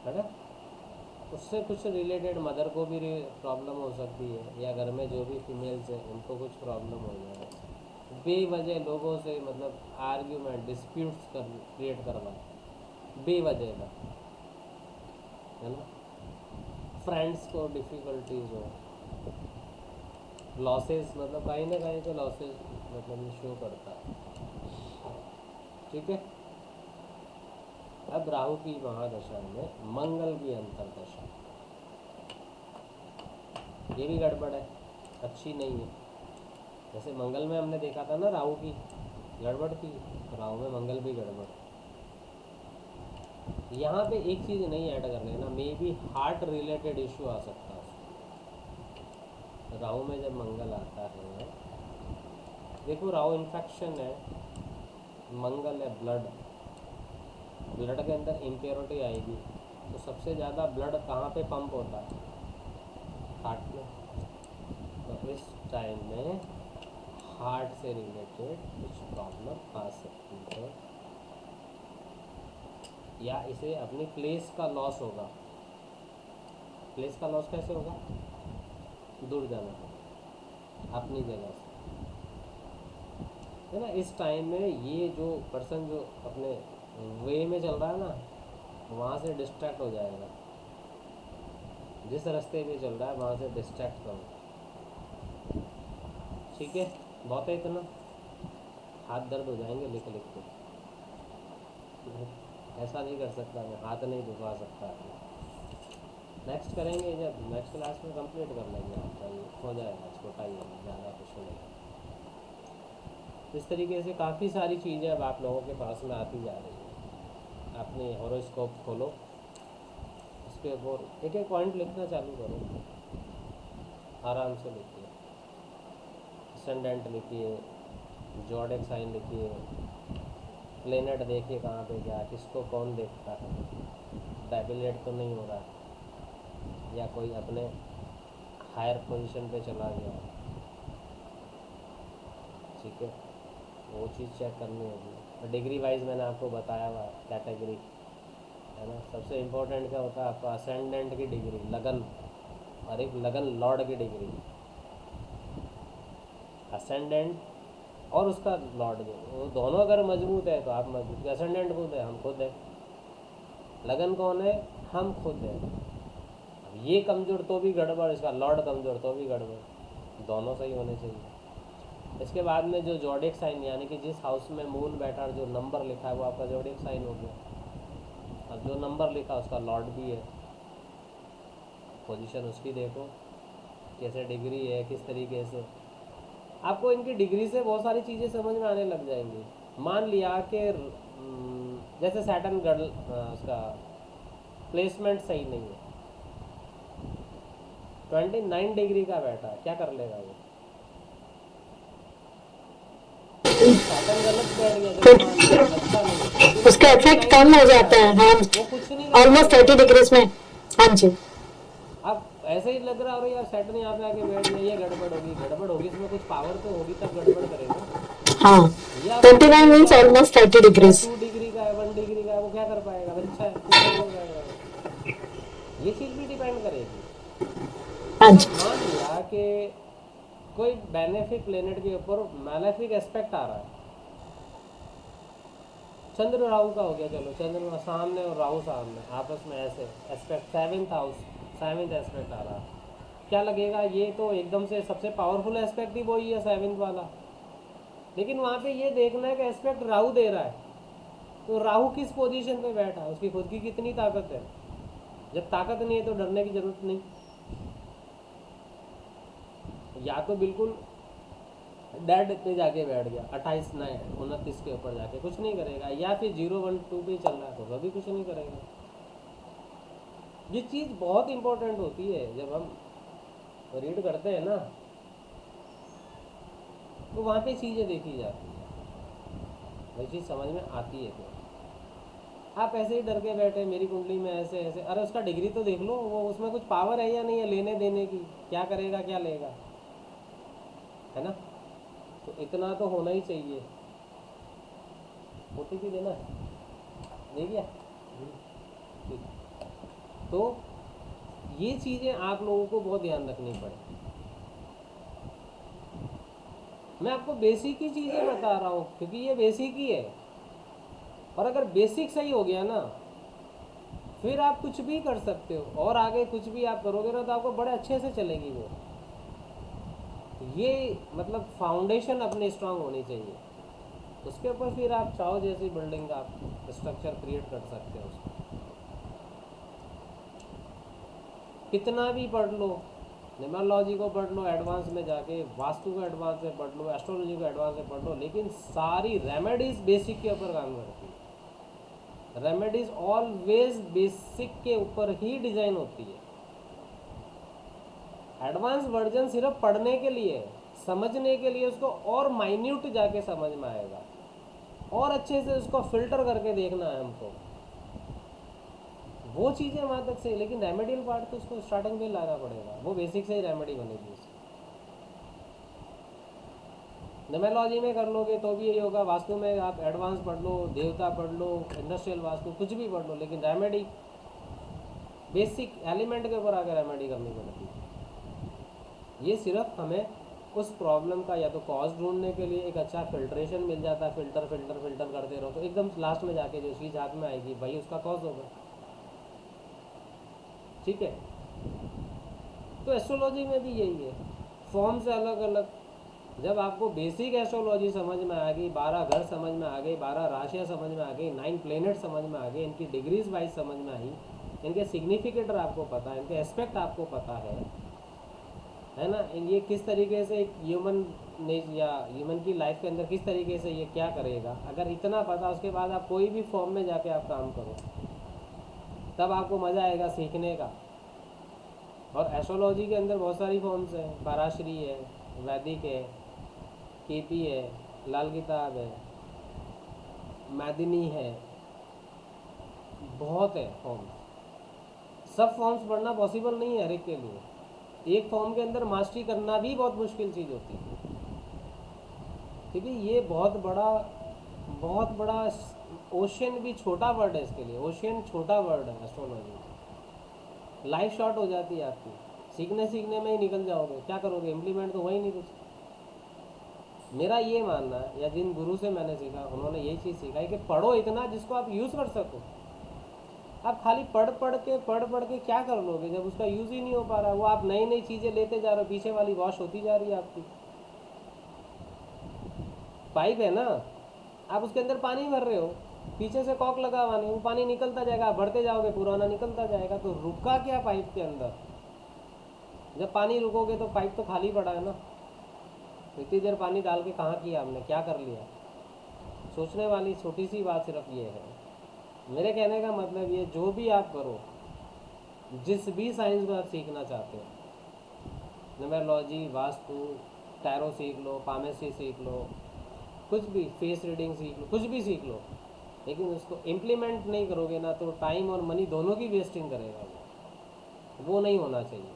है ना, उससे कुछ रिलेटेड मदर को भी प्रॉब्लम हो सकती है, या घर में जो भी फीमेल्स है उनको कुछ प्रॉब्लम हो जाए, बेवजह लोगों से मतलब आर्ग्यूमेंट, डिस्प्यूट्स क्रिएट करना बेवजह का, है ना। फ्रेंड्स को डिफ़िकल्टीज हो, लॉसेस, मतलब कहीं ना कहीं तो लॉसेस मतलब शो करता है। ठीक है। अब राहु की महादशा में मंगल की अंतर्दशा, ये भी गड़बड़ है, अच्छी नहीं है। जैसे मंगल में हमने देखा था ना राहु की गड़बड़ थी, राहु में मंगल भी गड़बड़। यहाँ पे एक चीज़ नहीं ऐड कर लेना, may be heart related issue आ सकता है। राहु में जब मंगल आता है, देखो राहु इन्फेक्शन है, मंगल है ब्लड, ब्लड के अंदर इम्प्योरिटी आएगी, तो सबसे ज़्यादा ब्लड कहाँ पे पंप होता है? हार्ट में। तो इस टाइम में हार्ट से रिलेटेड कुछ प्रॉब्लम आ सकती है, या इसे अपनी प्लेस का लॉस होगा। प्लेस का लॉस कैसे होगा? दूर जाना अपनी जगह से, है ना। इस टाइम में ये जो पर्सन जो अपने वे में चल रहा है ना, वहाँ से डिस्ट्रैक्ट हो जाएगा। जिस रास्ते में चल रहा है वहाँ से डिस्ट्रैक्ट करो। ठीक है, बहुत है इतना। हाथ दर्द हो जाएंगे लिख लिख के, ऐसा नहीं कर सकता मैं, हाथ नहीं दुखा सकता। नेक्स्ट करेंगे, जब नेक्स्ट क्लास में कंप्लीट कर लेंगे आपका, ये हो जाएगा, छोटा ही है, ज़्यादा कुछ नहीं। इस तरीके से काफ़ी सारी चीज़ें अब आप लोगों के पास में आती जा रही है। अपने हॉरोस्कोप खोलो, उसके ऊपर एक एक पॉइंट लिखना चालू करो, आराम से लिखिए। असेंडेंट लिखिए, ज़ोडिएक साइन लिखिए, प्लेनेट देखिए कहाँ पे क्या, किसको कौन देखता है, डेबिलेट तो नहीं हो रहा है, या कोई अपने हायर पोजीशन पे चला गया। ठीक है, वो चीज़ चेक करनी होगी। डिग्री वाइज मैंने आपको बताया हुआ कैटेगरी, है ना। सबसे इम्पोर्टेंट क्या होता है आपका? असेंडेंट की डिग्री, लगन, और एक लगन लॉर्ड की डिग्री। असेंडेंट और उसका लॉर्ड, जो वो दोनों अगर मजबूत है तो आप मजबूत। असेंडेंट खुद है, हम खुद है। लगन कौन है? हम खुद है। अब ये कमज़ोर तो भी गड़बड़, इसका लॉर्ड कमज़ोर तो भी गड़बड़, दोनों सही होने चाहिए। इसके बाद में जो ज़ोडिएक साइन, यानी कि जिस हाउस में मून बैठा, जो नंबर लिखा है वो आपका ज़ोडिएक साइन हो गया। अब जो नंबर लिखा उसका लॉर्ड भी है, पोजीशन उसकी देखो कैसे डिग्री है, किस तरीके से। आपको इनकी डिग्री से बहुत सारी चीज़ें समझ में आने लग जाएंगी। मान लिया कि जैसे सैटर्न उसका प्लेसमेंट सही नहीं है, 29 डिग्री का बैठा है, क्या कर लेगा वो? सैटर्न गलत बैठ गया, चलो मान लिया अच्छा नहीं है, लेकिन उसका इफेक्ट 29 कम हो डिग्री का जाता है, है, हाँ, वो कुछ नहीं कर ऑलमोस्ट पाएगा 30 वहाँ पे। डिग्रीज में। हाँ जी, अब ऐसे ही लग रहा हो यार सैटर्न यहाँ पे आके बैठ गया, ये गड़बड़ होगी, गड़बड़ होगी, इसमें कुछ पावर तो होगी तब गड़बड़ करेगा। हाँ, या 29 डिग्री मीन्स का है, ऑलमोस्ट 30 या डिग्रीज। 2 डिग्री का है, 1 डिग्री का है, वो क्या कर पाएगा? बच्चा है, कुछ नहीं कर पाएगा वो। ये चीज़ भी डिपेंड करेगी। हाँ अच्छा, जी, मान लिया कि कोई बेनिफिक प्लेनेट के ऊपर मैलेफिक एस्पेक्ट आ रहा है, चंद्र राहु का हो गया, चलो चंद्रमा सामने और राहु सामने, आपस में ऐसे aspect, 7th house, 7th aspect आ रहा है, क्या लगेगा? ये तो एकदम से सबसे पावरफुल एस्पेक्ट ही वही है, 7th वाला। लेकिन वहाँ पे ये देखना है कि एस्पेक्ट राहु दे रहा है, तो राहु किस पोजीशन पे बैठा है, उसकी खुद की कितनी ताकत है? जब ताकत नहीं है तो डरने की जरूरत नहीं। या तो बिल्कुल डेड पे जाके बैठ गया 28 नहीं 29 के ऊपर जाके कुछ नहीं करेगा, या फिर 0-1-2 पे चल रहा है तो कभी कुछ नहीं करेगा। ये चीज़ बहुत इंपॉर्टेंट होती है जब हम रीड करते हैं ना, तो वहाँ पे चीज़ें देखी जाती है, वही चीज़ समझ में आती है। तो आप ऐसे ही डर के बैठे मेरी कुंडली में ऐसे ऐसे, अरे उसका डिग्री तो देख लो, वो उसमें कुछ पावर है या नहीं है लेने देने की, क्या करेगा क्या लेगा, है ना? तो इतना तो होना ही चाहिए। OTP देना है, दे गया? ठीक। तो ये चीज़ें आप लोगों को बहुत ध्यान रखनी पड़े। मैं आपको बेसिक ही चीज़ें बता रहा हूँ क्योंकि ये बेसिक ही है, और अगर बेसिक सही हो गया ना फिर आप कुछ भी कर सकते हो, और आगे कुछ भी आप करोगे ना तो आपको बड़े अच्छे से चलेगी वो। ये मतलब फाउंडेशन अपनी स्ट्रांग होनी चाहिए, उसके ऊपर फिर आप चाहो जैसी बिल्डिंग आप स्ट्रक्चर क्रिएट कर सकते हो। उसको कितना भी पढ़ लो, न्यूमरोलॉजी को पढ़ लो एडवांस में जाके, वास्तु को एडवांस में पढ़ लो, एस्ट्रोलॉजी को एडवांस में पढ़ लो, लेकिन सारी रेमेडीज बेसिक के ऊपर काम करती है। रेमेडीज ऑलवेज बेसिक के ऊपर ही डिजाइन होती है। एडवांस वर्जन सिर्फ पढ़ने के लिए, समझने के लिए, उसको और माइन्यूट जाके समझ में आएगा, और अच्छे से उसको फिल्टर करके देखना है हमको, वो चीज़ें वहाँ तक सही। लेकिन रेमेडियल पार्ट तो उसको स्टार्टिंग में लाना पड़ेगा, वो बेसिक से ही रेमेडी बनेगी उसकी। न्यूमरोलॉजी में कर लोगे तो भी यही होगा, वास्तु में आप एडवांस पढ़ लो, देवता पढ़ लो, इंडस्ट्रियल वास्तु कुछ भी पढ़ लो, लेकिन रेमेडी बेसिक एलिमेंट के ऊपर आकर रेमेडी करनी पड़ती है। ये सिर्फ हमें उस प्रॉब्लम का या तो कॉज ढूंढने के लिए एक अच्छा फिल्ट्रेशन मिल जाता है, फिल्टर फिल्टर फिल्टर करते रहो तो एकदम लास्ट में जाके जो चीज़ हाथ में आएगी वही उसका कॉज होगा। ठीक है, तो एस्ट्रोलॉजी में भी यही है, फॉर्म से अलग अलग। जब आपको बेसिक एस्ट्रोलॉजी समझ में आ गई, 12 घर समझ में आ गई, 12 राशियाँ समझ में आ गई, 9 प्लेनेट समझ में आ गए, इनकी डिग्रीज वाइज समझ में आई, इनके सिग्निफिकेटर आपको पता है, इनके एस्पेक्ट आपको पता है ना, ये किस तरीके से ह्यूमन या ह्यूमन की लाइफ के अंदर किस तरीके से ये क्या करेगा, अगर इतना पता, उसके बाद आप कोई भी फॉर्म में जाके आप काम करो, तब आपको मज़ा आएगा सीखने का। और एस्ट्रोलॉजी के अंदर बहुत सारी फॉर्म्स हैं, पराशरी है, वैदिक है, केपी है, लाल किताब है, मैदिनी है, बहुत है फॉर्म्स। सब फॉर्म्स पढ़ना पॉसिबल नहीं है हर एक के लिए, एक फॉर्म के अंदर मास्टरी करना भी बहुत मुश्किल चीज़ होती है, क्योंकि ये बहुत बड़ा ओशियन भी छोटा वर्ड है इसके लिए, ओशियन छोटा वर्ड है एस्ट्रोलॉजी। लाइफ शॉर्ट हो जाती है आपकी, सीखने में ही निकल जाओगे, क्या करोगे, इम्प्लीमेंट तो वही नहीं कुछ। मेरा ये मानना है, या जिन गुरु से मैंने सीखा उन्होंने यही चीज़ सिखाई कि पढ़ो इतना जिसको आप यूज़ कर सको। आप खाली पढ़ पढ़ के क्या कर लोगे जब उसका यूज़ ही नहीं हो पा रहा, वो आप नई नई चीज़ें लेते जा रहे हो, पीछे वाली वॉश होती जा रही है आपकी। पाइप है ना, आप उसके अंदर पानी भर रहे हो, पीछे से कॉक लगा हुआ नहीं, वो पानी निकलता जाएगा, आप भरते जाओगे, पुराना निकलता जाएगा, तो रुका क्या पाइप के अंदर? जब पानी रुकोगे तो पाइप तो खाली पड़ा है ना, इतनी देर पानी डाल के कहाँ किया हमने, क्या कर लिया? सोचने वाली छोटी सी बात सिर्फ ये है। मेरे कहने का मतलब ये, जो भी आप करो, जिस भी साइंस में आप सीखना चाहते हो, न्यूमरोलॉजी, वास्तु, टैरो सीख लो, पामेस्ट्री सीख लो, कुछ भी, फेस रीडिंग सीख लो, कुछ भी सीख लो, लेकिन उसको इम्प्लीमेंट नहीं करोगे ना तो टाइम और मनी दोनों की वेस्टिंग करेगा वो नहीं होना चाहिए।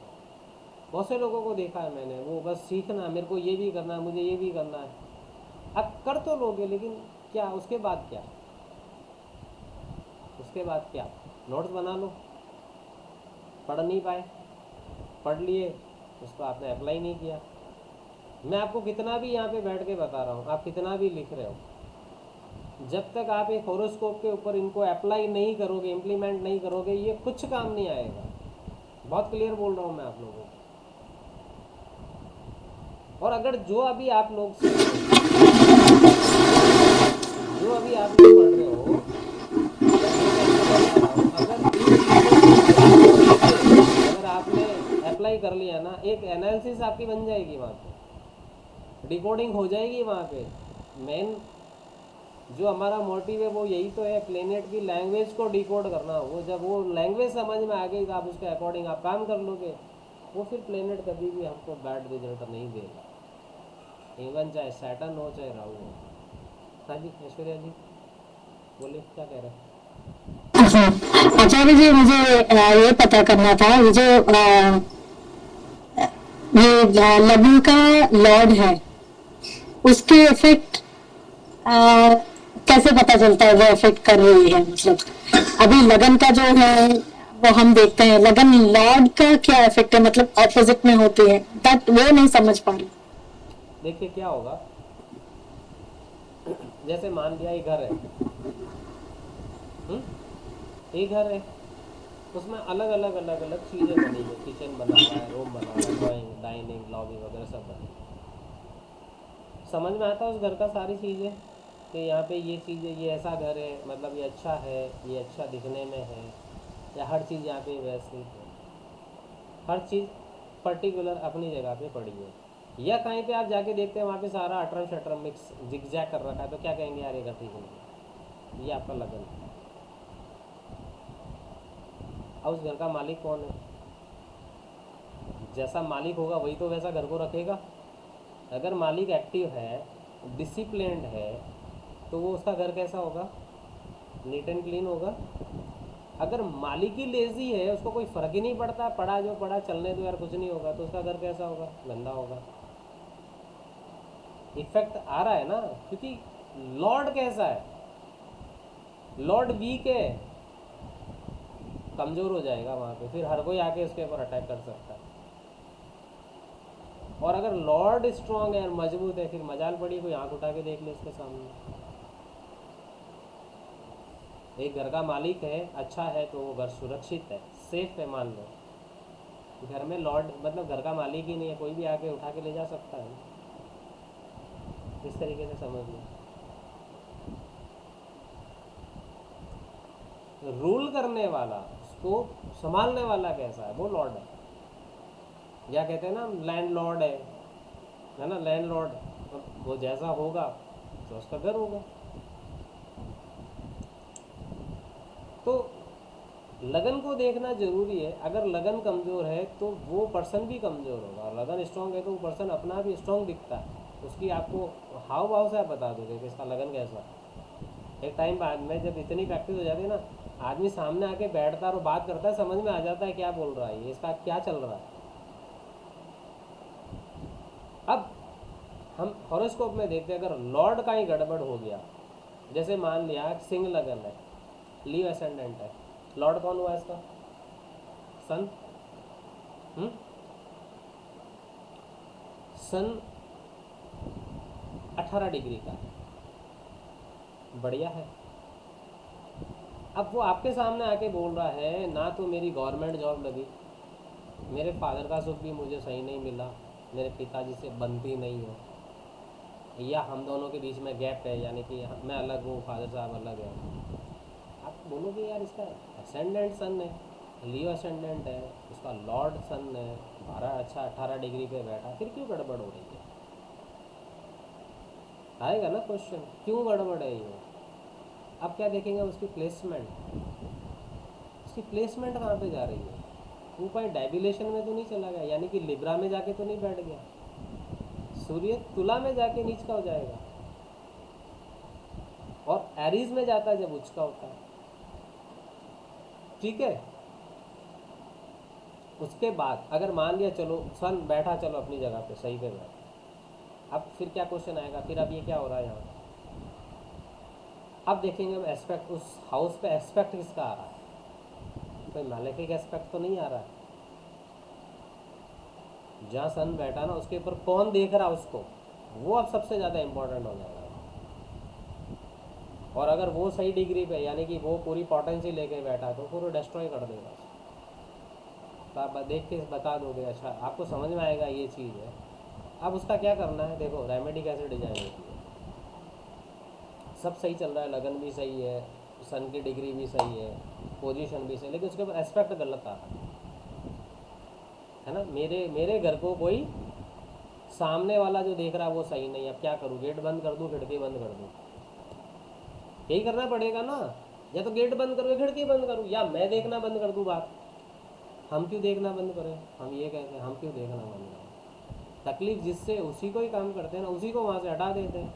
बहुत से लोगों को देखा है मैंने, वो बस सीखना, मेरे को ये भी करना है, मुझे ये भी करना है, आप कर तो लोगे लेकिन क्या, उसके बाद क्या, उसके बाद क्या? नोट्स बना लो, पढ़ नहीं पाए, पढ़ लिए, उसको आपने अप्लाई नहीं किया। मैं आपको कितना भी यहाँ पे बैठ के बता रहा हूँ, आप कितना भी लिख रहे हो, जब तक आप एक होरोस्कोप के ऊपर इनको अप्लाई नहीं करोगे, इम्प्लीमेंट नहीं करोगे, ये कुछ काम नहीं आएगा। बहुत क्लियर बोल रहा हूँ मैं आप लोगों को। और अगर जो अभी आप लोग पढ़ रहे हो अगर आपने अप्लाई कर लिया ना, एक एनालिसिस आपकी बन जाएगी वहाँ पे, डिकोडिंग हो जाएगी वहाँ पे। मेन जो हमारा मोटिव है वो यही तो है, प्लेनेट की लैंग्वेज को डिकोड करना। वो जब वो लैंग्वेज समझ में आ गई तो आप उसके अकॉर्डिंग आप काम कर लोगे, वो फिर प्लेनेट कभी भी हमको बैड रिजल्ट नहीं देगा, इवन चाहे सैटर्न हो चाहे राहु हो। हाँ जी ऐश्वर्या जी बोलिए, क्या कह रहे हैं? हाँ आचार्य जी, मुझे ये पता करना था, ये जो ये लग्न का लॉर्ड है, उसके इफेक्ट कैसे पता चलता है वो इफेक्ट कर रही है? मतलब अभी लगन का जो है वो हम देखते हैं, लगन लॉर्ड का क्या इफेक्ट है, मतलब ऑपोजिट में होती है, बट वो नहीं समझ पा रही। देखिए क्या होगा, जैसे मान लिया ये घर है, ये घर है, उसमें अलग अलग अलग अलग चीज़ें बनी हुई, किचन बना हुआ है, रूम बना हुआ है, ड्राइंग डाइनिंग लॉबी वगैरह सब बनी हुई। समझ में आता है उस घर का सारी चीज़ें कि यहाँ पे ये चीज़ें, ये ऐसा घर है, मतलब ये अच्छा है, ये अच्छा दिखने में है, या हर चीज़ यहाँ पे व्यवस्थित है, हर चीज़ पर्टिकुलर अपनी जगह पे पड़ी है। या कहीं पे आप जाके देखते हैं वहाँ पे सारा अटरम शटरम मिक्स जिगजैग कर रखा है, तो क्या कहेंगे यार ये घर ठीक नहीं है, ये आपका लगन है। अब उस घर का मालिक कौन है? जैसा मालिक होगा वही तो वैसा घर को रखेगा। अगर मालिक एक्टिव है, डिसिप्लिन्ड है, तो वो उसका घर कैसा होगा? नीट एंड क्लीन होगा। अगर मालिक ही लेजी है, उसको कोई फ़र्क ही नहीं पड़ता, पड़ा जो पड़ा चलने दो यार कुछ नहीं होगा, तो उसका घर कैसा होगा? गंदा होगा। इफेक्ट आ रहा है ना, क्योंकि लॉर्ड कैसा है? लॉर्ड वीक है, कमज़ोर हो जाएगा वहाँ पे, फिर हर कोई आके उसके ऊपर अटैक कर सकता है। और अगर लॉर्ड स्ट्रांग है और मजबूत है, फिर मजाल पड़ी कोई आंख उठा के देख ले उसके सामने। एक घर का मालिक है, अच्छा है, तो वो घर सुरक्षित है, सेफ है। मान लो घर में लॉर्ड मतलब घर का मालिक ही नहीं है, कोई भी आके उठा के ले जा सकता है, इस तरीके से समझ लो। रूल करने वाला, उसको संभालने वाला कैसा है? वो लॉर्ड है। या कहते हैं ना लैंड लॉर्ड है ना, लैंड लॉर्ड, वो जैसा होगा तो उसका घर होगा। तो लगन को देखना जरूरी है। अगर लगन कमज़ोर है तो वो पर्सन भी कमज़ोर होगा, और लगन स्ट्रांग है तो वो पर्सन अपना भी स्ट्रांग दिखता है। उसकी आपको हाव भाव से आप बता दोगे कि इसका लगन कैसा है। एक टाइम बाद में जब इतनी प्रैक्टिस हो जाती है ना, आदमी सामने आके बैठता है और बात करता है, समझ में आ जाता है क्या बोल रहा है ये, इसका क्या चल रहा है। अब हम हॉरोस्कोप में देखते हैं, अगर लॉर्ड का ही गड़बड़ हो गया, जैसे मान लिया सिंह लगन है, लीव एसेंडेंट है, लॉर्ड कौन हुआ इसका? सन। हम्म? सन 18 डिग्री का, बढ़िया है। अब वो आपके सामने आके बोल रहा है, ना तो मेरी गवर्नमेंट जॉब लगी, मेरे फादर का सुख भी मुझे सही नहीं मिला, मेरे पिताजी से बनती नहीं है, या हम दोनों के बीच में गैप है, यानी कि मैं अलग हूँ, फादर साहब अलग है। आप बोलोगे यार इसका असेंडेंट सन है, लियो असेंडेंट है, उसका लॉर्ड सन है, 18 डिग्री पे बैठा, फिर क्यों गड़बड़ हो रही है? आएगा ना क्वेश्चन, क्यों गड़बड़ है ये? अब क्या देखेंगे उसकी प्लेसमेंट, उसकी प्लेसमेंट कहाँ पे जा रही है? वो कहीं डाइबिलेशन में तो नहीं चला गया, यानी कि लिब्रा में जाके तो नहीं बैठ गया, सूर्य तुला में जाके नीच का हो जाएगा, और एरीज में जाता है जब उच्च का होता है। ठीक है, उसके बाद अगर मान लिया चलो सन बैठा, चलो अपनी जगह पे सही पे बैठा, अब फिर क्या क्वेश्चन आएगा? फिर अब ये क्या हो रहा है यहाँ? अब देखेंगे हम एस्पेक्ट, उस हाउस पे एस्पेक्ट किसका आ रहा है? कोई मैलेफिक एस्पेक्ट तो नहीं आ रहा है। जहाँ सन बैठा ना, उसके ऊपर कौन देख रहा है उसको, वो अब सबसे ज़्यादा इंपॉर्टेंट हो जाएगा। और अगर वो सही डिग्री पे, यानी कि वो पूरी पोटेंसी लेके बैठा, तो फिर वो डिस्ट्रॉय कर देगा। तो आप देख के बता दोगे, अच्छा आपको समझ में आएगा ये चीज़ है। अब उसका क्या करना है? देखो रेमेडी कैसे डिजाइन होती है। सब सही चल रहा है, लगन भी सही है, सन की डिग्री भी सही है, पोजीशन भी सही, लेकिन उसके ऊपर एस्पेक्ट गलत आ रहा है ना। मेरे घर को कोई सामने वाला जो देख रहा है वो सही नहीं, अब क्या करूँ, गेट बंद कर दूँ, खिड़की बंद कर दूँ, यही करना पड़ेगा ना। या तो गेट बंद करूँ, खिड़की बंद करूँ, या मैं देखना बंद कर दूँ बात। हम क्यों देखना बंद करें, हम ये कहते हैं हम क्यों देखना बंद करें। तकलीफ जिससे उसी को ही काम करते हैं ना, उसी को वहाँ से हटा देते हैं।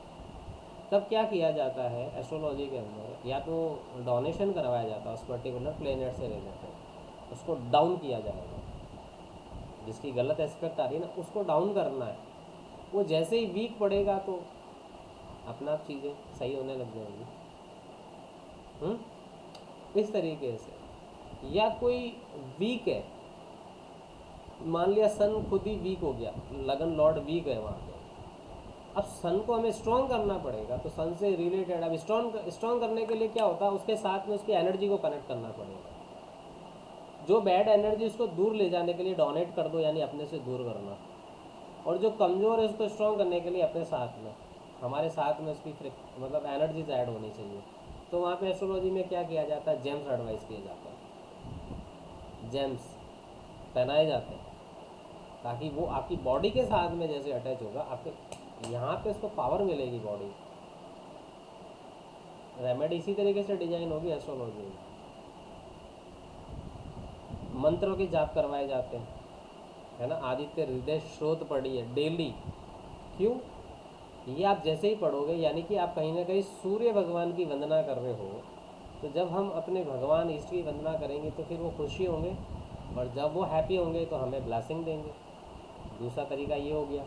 तब क्या किया जाता है एस्ट्रोलॉजी के अंदर, या तो डोनेशन करवाया जाता है उस पर्टिकुलर प्लेनेट से रिलेटेड, उसको डाउन किया जाएगा। जिसकी गलत एस्पेक्ट आ रही है ना, उसको डाउन करना है। वो जैसे ही वीक पड़ेगा तो अपना आप चीज़ें सही होने लग जाएंगी। इस तरीके से। या कोई वीक है, मान लिया सन खुद ही वीक हो गया, लगन लॉर्ड वीक है वहाँ पे, अब सन को हमें स्ट्रॉन्ग करना पड़ेगा। तो सन से रिलेटेड अब स्ट्रॉन्ग करने के लिए क्या होता है, उसके साथ में उसकी एनर्जी को कनेक्ट करना पड़ेगा। जो बैड एनर्जी उसको दूर ले जाने के लिए डोनेट कर दो, यानी अपने से दूर करना। और जो कमज़ोर है उसको स्ट्रॉन्ग करने के लिए अपने साथ में, हमारे साथ में उसकी मतलब एनर्जीज ऐड होनी चाहिए। तो वहाँ पे एस्ट्रोलॉजी में क्या किया जाता है, जेम्स एडवाइस किया जाता है, जेम्स पहनाए जाते हैं, ताकि वो आपकी बॉडी के साथ में जैसे अटैच होगा, आपके यहाँ पे उसको पावर मिलेगी बॉडी। रेमेडी इसी तरीके से डिजाइन होगी एस्ट्रोलॉजी में। मंत्रों के जाप करवाए जाते हैं, है ना। आदित्य हृदय स्रोत पढ़िए डेली। क्यों, ये आप जैसे ही पढ़ोगे, यानी कि आप कहीं ना कहीं सूर्य भगवान की वंदना कर रहे हो। तो जब हम अपने भगवान ईष्ट की वंदना करेंगे तो फिर वो खुशी होंगे, और जब वो हैप्पी होंगे तो हमें ब्लेसिंग देंगे। दूसरा तरीका ये हो गया।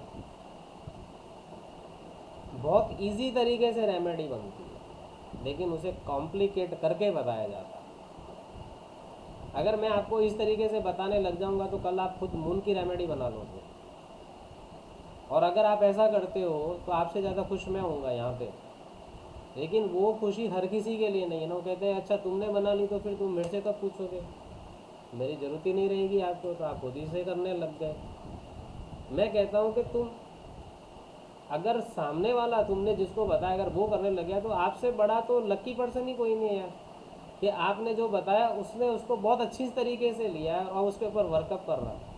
बहुत इजी तरीके से रेमेडी बनती है, लेकिन उसे कॉम्प्लिकेट करके बताया जाता है। अगर मैं आपको इस तरीके से बताने लग जाऊंगा तो कल आप खुद मून की रेमेडी बना लोगे। और अगर आप ऐसा करते हो तो आपसे ज़्यादा खुश मैं होऊंगा यहाँ पे। लेकिन वो खुशी हर किसी के लिए नहीं है ना। वो कहते हैं अच्छा तुमने बना ली तो फिर तुम मेरे से कब पूछोगे, मेरी ज़रूरत ही नहीं रहेगी आपको, तो आप खुद ही से करने लग गए। मैं कहता हूँ कि तुम अगर सामने वाला तुमने जिसको बताया अगर वो करने लग गया, तो आपसे बड़ा तो लकी पर्सन ही कोई नहीं है यार, कि आपने जो बताया उसने उसको बहुत अच्छी तरीके से लिया है और उसके ऊपर वर्कअप कर रहा है।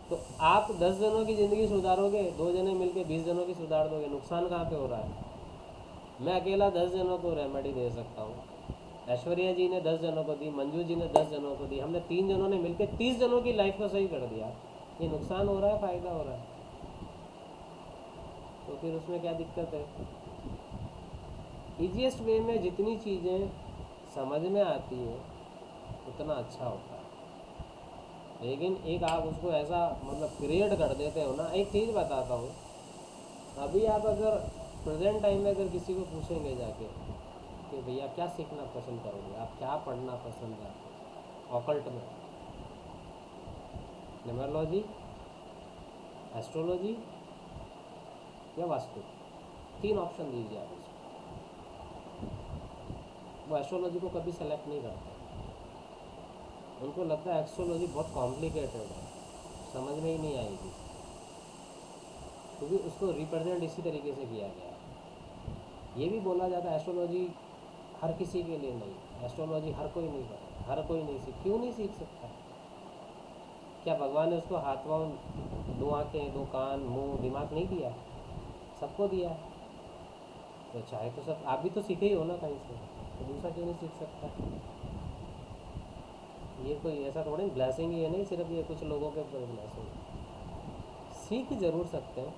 तो आप 10 जनों की ज़िंदगी सुधारोगे, 2 जने मिलके 20 जनों की सुधार दोगे, नुकसान कहाँ पे हो रहा है। मैं अकेला 10 जनों को रेमेडी दे सकता हूँ, ऐश्वर्या जी ने 10 जनों को दी, मंजू जी ने 10 जनों को दी, हमने 3 जनों ने मिलकर 30 जनों की लाइफ को सही कर दिया। ये नुकसान हो रहा है, फ़ायदा हो रहा है, तो फिर उसमें क्या दिक्कत है। ईजीएस्ट वे में जितनी चीज़ें समझ में आती है उतना अच्छा होता है। लेकिन एक आप उसको ऐसा मतलब क्रिएट कर देते हो ना। एक चीज़ बताता हूँ, अभी आप अगर प्रेजेंट टाइम में अगर किसी को पूछेंगे जाके कि भैया क्या सीखना पसंद करोगे, आप क्या पढ़ना पसंद है ऑकल्ट में, न्यूमरोलॉजी, एस्ट्रोलॉजी या वास्तु, 3 ऑप्शन दीजिए आप उसको। वो एस्ट्रोलॉजी को कभी सेलेक्ट नहीं करते, उनको लगता है एस्ट्रोलॉजी बहुत कॉम्प्लिकेटेड है, समझ में ही नहीं आएगी, क्योंकि उसको रिप्रेजेंट इसी तरीके से किया गया है। ये भी बोला जाता है एस्ट्रोलॉजी हर किसी के लिए नहीं, एस्ट्रोलॉजी हर कोई नहीं करता, हर कोई नहीं सीख, क्यों नहीं सीख सकता। क्या भगवान ने उसको हाथ पाँव, 2 आँखें, 2 कान, मुंह, दिमाग नहीं दिया, सबको दिया। तो चाहे तो सब आप भी तो सीखे ही हो ना कहीं से, तो दूसरा क्यों नहीं सीख सकता। ये कोई ऐसा थोड़ी ब्लेसिंग ही है नहीं, सिर्फ ये कुछ लोगों के ऊपर ब्लेसिंग। सीख जरूर सकते हैं,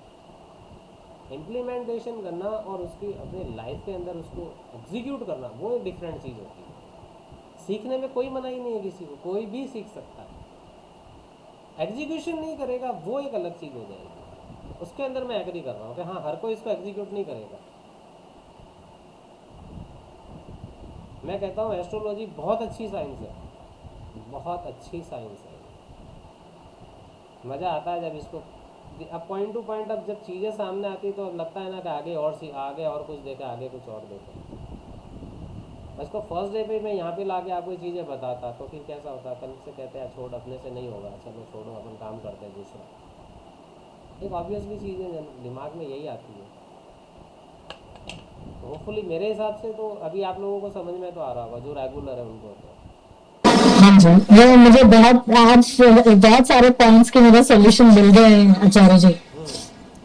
इम्प्लीमेंटेशन करना और उसकी अपने लाइफ के अंदर उसको एग्जीक्यूट करना वो एक डिफरेंट चीज़ होती है। सीखने में कोई मनाही नहीं है किसी को, कोई भी सीख सकता है। एग्जीक्यूशन नहीं करेगा वो एक अलग चीज़ हो जाएगी, उसके अंदर मैं एग्री कर रहा हूँ कि हाँ हर कोई इसको एग्जीक्यूट नहीं करेगा। मैं कहता हूँ एस्ट्रोलॉजी बहुत अच्छी साइंस है, बहुत अच्छी साइंस है। मज़ा आता है जब इसको, अब पॉइंट टू पॉइंट अब जब चीज़ें सामने आती तो लगता है ना कि आगे और कुछ देखा, आगे कुछ और देखा। इसको फर्स्ट डे पे मैं यहाँ पे लाके आपको ये चीज़ें बताता तो फिर कैसा होता, कल से कहते हैं छोड़ अपने से नहीं होगा, चलो छोड़ो अपन काम करते हैं दूसरा। एक ऑब्वियसली चीज़ें दिमाग में यही आती है। होपफुली मेरे हिसाब से तो अभी आप लोगों को समझ में तो आ रहा होगा, जो रेगुलर है उनको तो। हाँ जी, ये मुझे बहुत आज बहुत सारे पॉइंट्स के मेरे सॉल्यूशन मिल गए हैं आचार्य जी। हम्म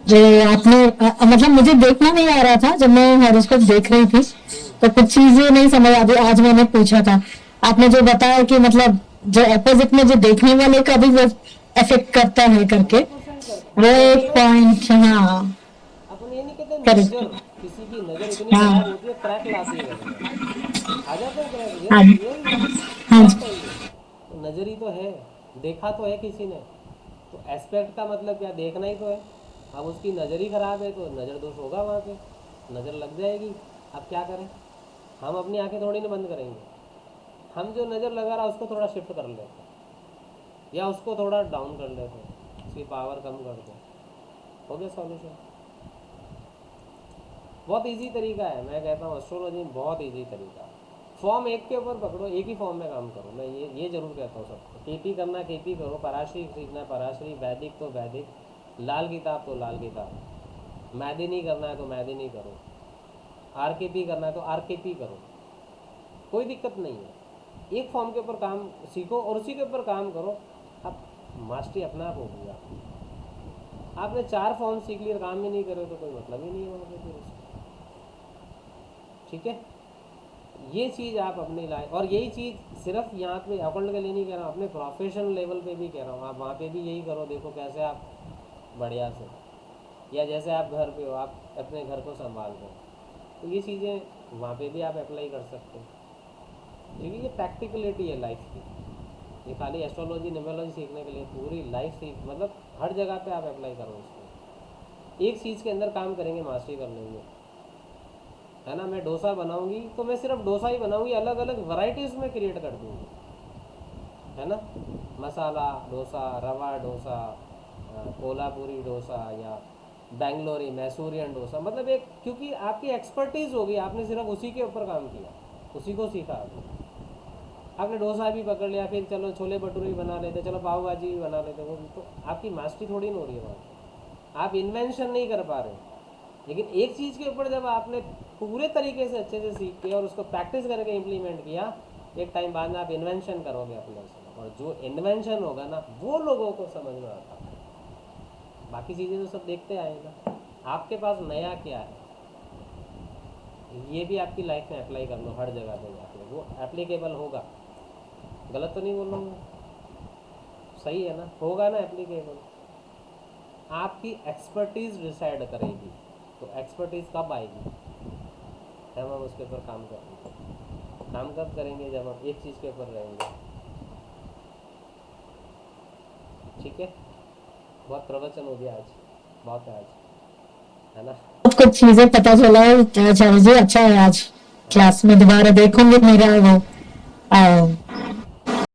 जो आपने मतलब मुझे देखना नहीं आ रहा था जब मैं हॉरोस्कोप देख रही थी, हम्म तो कुछ चीजें नहीं समझ आती। आज मैंने पूछा था, आपने जो बताया कि मतलब जो अपोजिट में जो देखने वाले का भी वो इफेक्ट करता है करके, 100% करता, वो हम कहते एक हैं पॉइंट, हाँ अपन ये नहीं कहते करेक्ट, नजर, किसी की नजर इतनी खराब हाँ होती है क्रैक लाती है घर में, आ जाते हैं क्रैक, हाँ यस जी, रियल हाँ फैक्ट है जी, ये। तो नजर ही तो है, देखा तो है किसी ने, तो एस्पेक्ट का मतलब क्या, देखना ही तो है। अब उसकी नज़र ही खराब है तो नज़र दोष होगा वहाँ पे, नज़र लग जाएगी। अब क्या करें, हम अपनी आंखें थोड़ी ना बंद करेंगे, हम जो नज़र लगा रहा उसको थोड़ा शिफ्ट कर लेते हैं, या उसको थोड़ा डाउन कर लेते हैं, उसकी पावर कम कर दो, हो गया सॉल्यूशन। बहुत इजी तरीका है, मैं कहता हूँ एस्ट्रोलॉजी में बहुत इजी तरीका है। फॉर्म एक के ऊपर पकड़ो, एक ही फॉर्म में काम करो, मैं ये जरूर कहता हूँ सबको। केपी करना केपी करो, पराशरी सीखना पराशरी, वैदिक तो वैदिक, लाल किताब तो लाल किताब, मैदी नहीं करना है तो मैदी नहीं करो, आरकेपी करना है तो आरकेपी करो, कोई दिक्कत नहीं है। एक फॉर्म के ऊपर काम सीखो और उसी के ऊपर काम करो, अब मास्टरी अपने आप होगी। आपने 4 फॉर्म सीख लिए, काम ही नहीं करे तो कोई मतलब ही नहीं है वहाँ पे फिर उसका। ठीक है, ये चीज़ आप अपनी लाइफ, और यही चीज़ सिर्फ यहाँ पे अकाउंट के लिए नहीं कह रहा हूँ, अपने प्रोफेशनल लेवल पे भी कह रहा हूँ। आप वहाँ पे भी यही करो, देखो कैसे आप बढ़िया से, या जैसे आप घर पे हो आप अपने घर को संभाल रहे हो, तो ये चीज़ें वहाँ पे भी आप अप्लाई कर सकते हो। क्योंकि ये प्रैक्टिकलिटी है लाइफ की, ये खाली एस्ट्रोलॉजी न्यूमरोलॉजी सीखने के लिए, पूरी लाइफ सीख, मतलब हर जगह पे आप अप्लाई करो इसको। एक चीज़ के अंदर काम करेंगे, मास्टरी कर लेंगे, है ना। मैं डोसा बनाऊंगी तो मैं सिर्फ डोसा ही बनाऊंगी, अलग अलग वैरायटीज़ में क्रिएट कर दूंगी, है ना। मसाला डोसा, रवा डोसा, कोल्हापुरी डोसा, या बेंगलोरी मैसूरियन डोसा, मतलब एक, क्योंकि आपकी एक्सपर्टीज़ होगी, आपने सिर्फ उसी के ऊपर काम किया, उसी को सीखा आपने डोसा भी पकड़ लिया, फिर चलो छोले भटूरे भी बना लेते, चलो पाव भाजी भी बना लेते, वो तो आपकी मास्टरी थोड़ी ना हो रही है वहाँ। आप इन्वेंशन नहीं कर पा रहे, लेकिन एक चीज़ के ऊपर जब आपने पूरे तरीके से अच्छे से सीख के और उसको प्रैक्टिस करके इम्प्लीमेंट किया, एक टाइम बाद में आप इन्वेंशन करोगे अपने से, और जो इन्वेंशन होगा ना वो लोगों को समझ में आता है। बाकी चीज़ें तो सब देखते आएगा, आपके पास नया क्या है ये भी आपकी लाइफ में अप्लाई कर लो, हर जगह पे जाके वो एप्लीकेबल होगा। गलत तो नहीं बोल रहा हूँ, सही है ना, होगा ना एप्लीकेबल। आपकी एक्सपर्टीज़ डिसाइड करेगी, तो एक्सपर्टीज़ कब आएगी जब हम उसके ऊपर काम करेंगे। काम कब करेंगे, जब हम एक चीज़ के ऊपर रहेंगे। ठीक है, बहुत प्रवचन हो गया आज, बहुत है आज, है ना। बहुत कुछ चीजें पता चला है आचार्य जी, अच्छा है। आज हाँ क्लास में दोबारा देखूंगी मेरा वो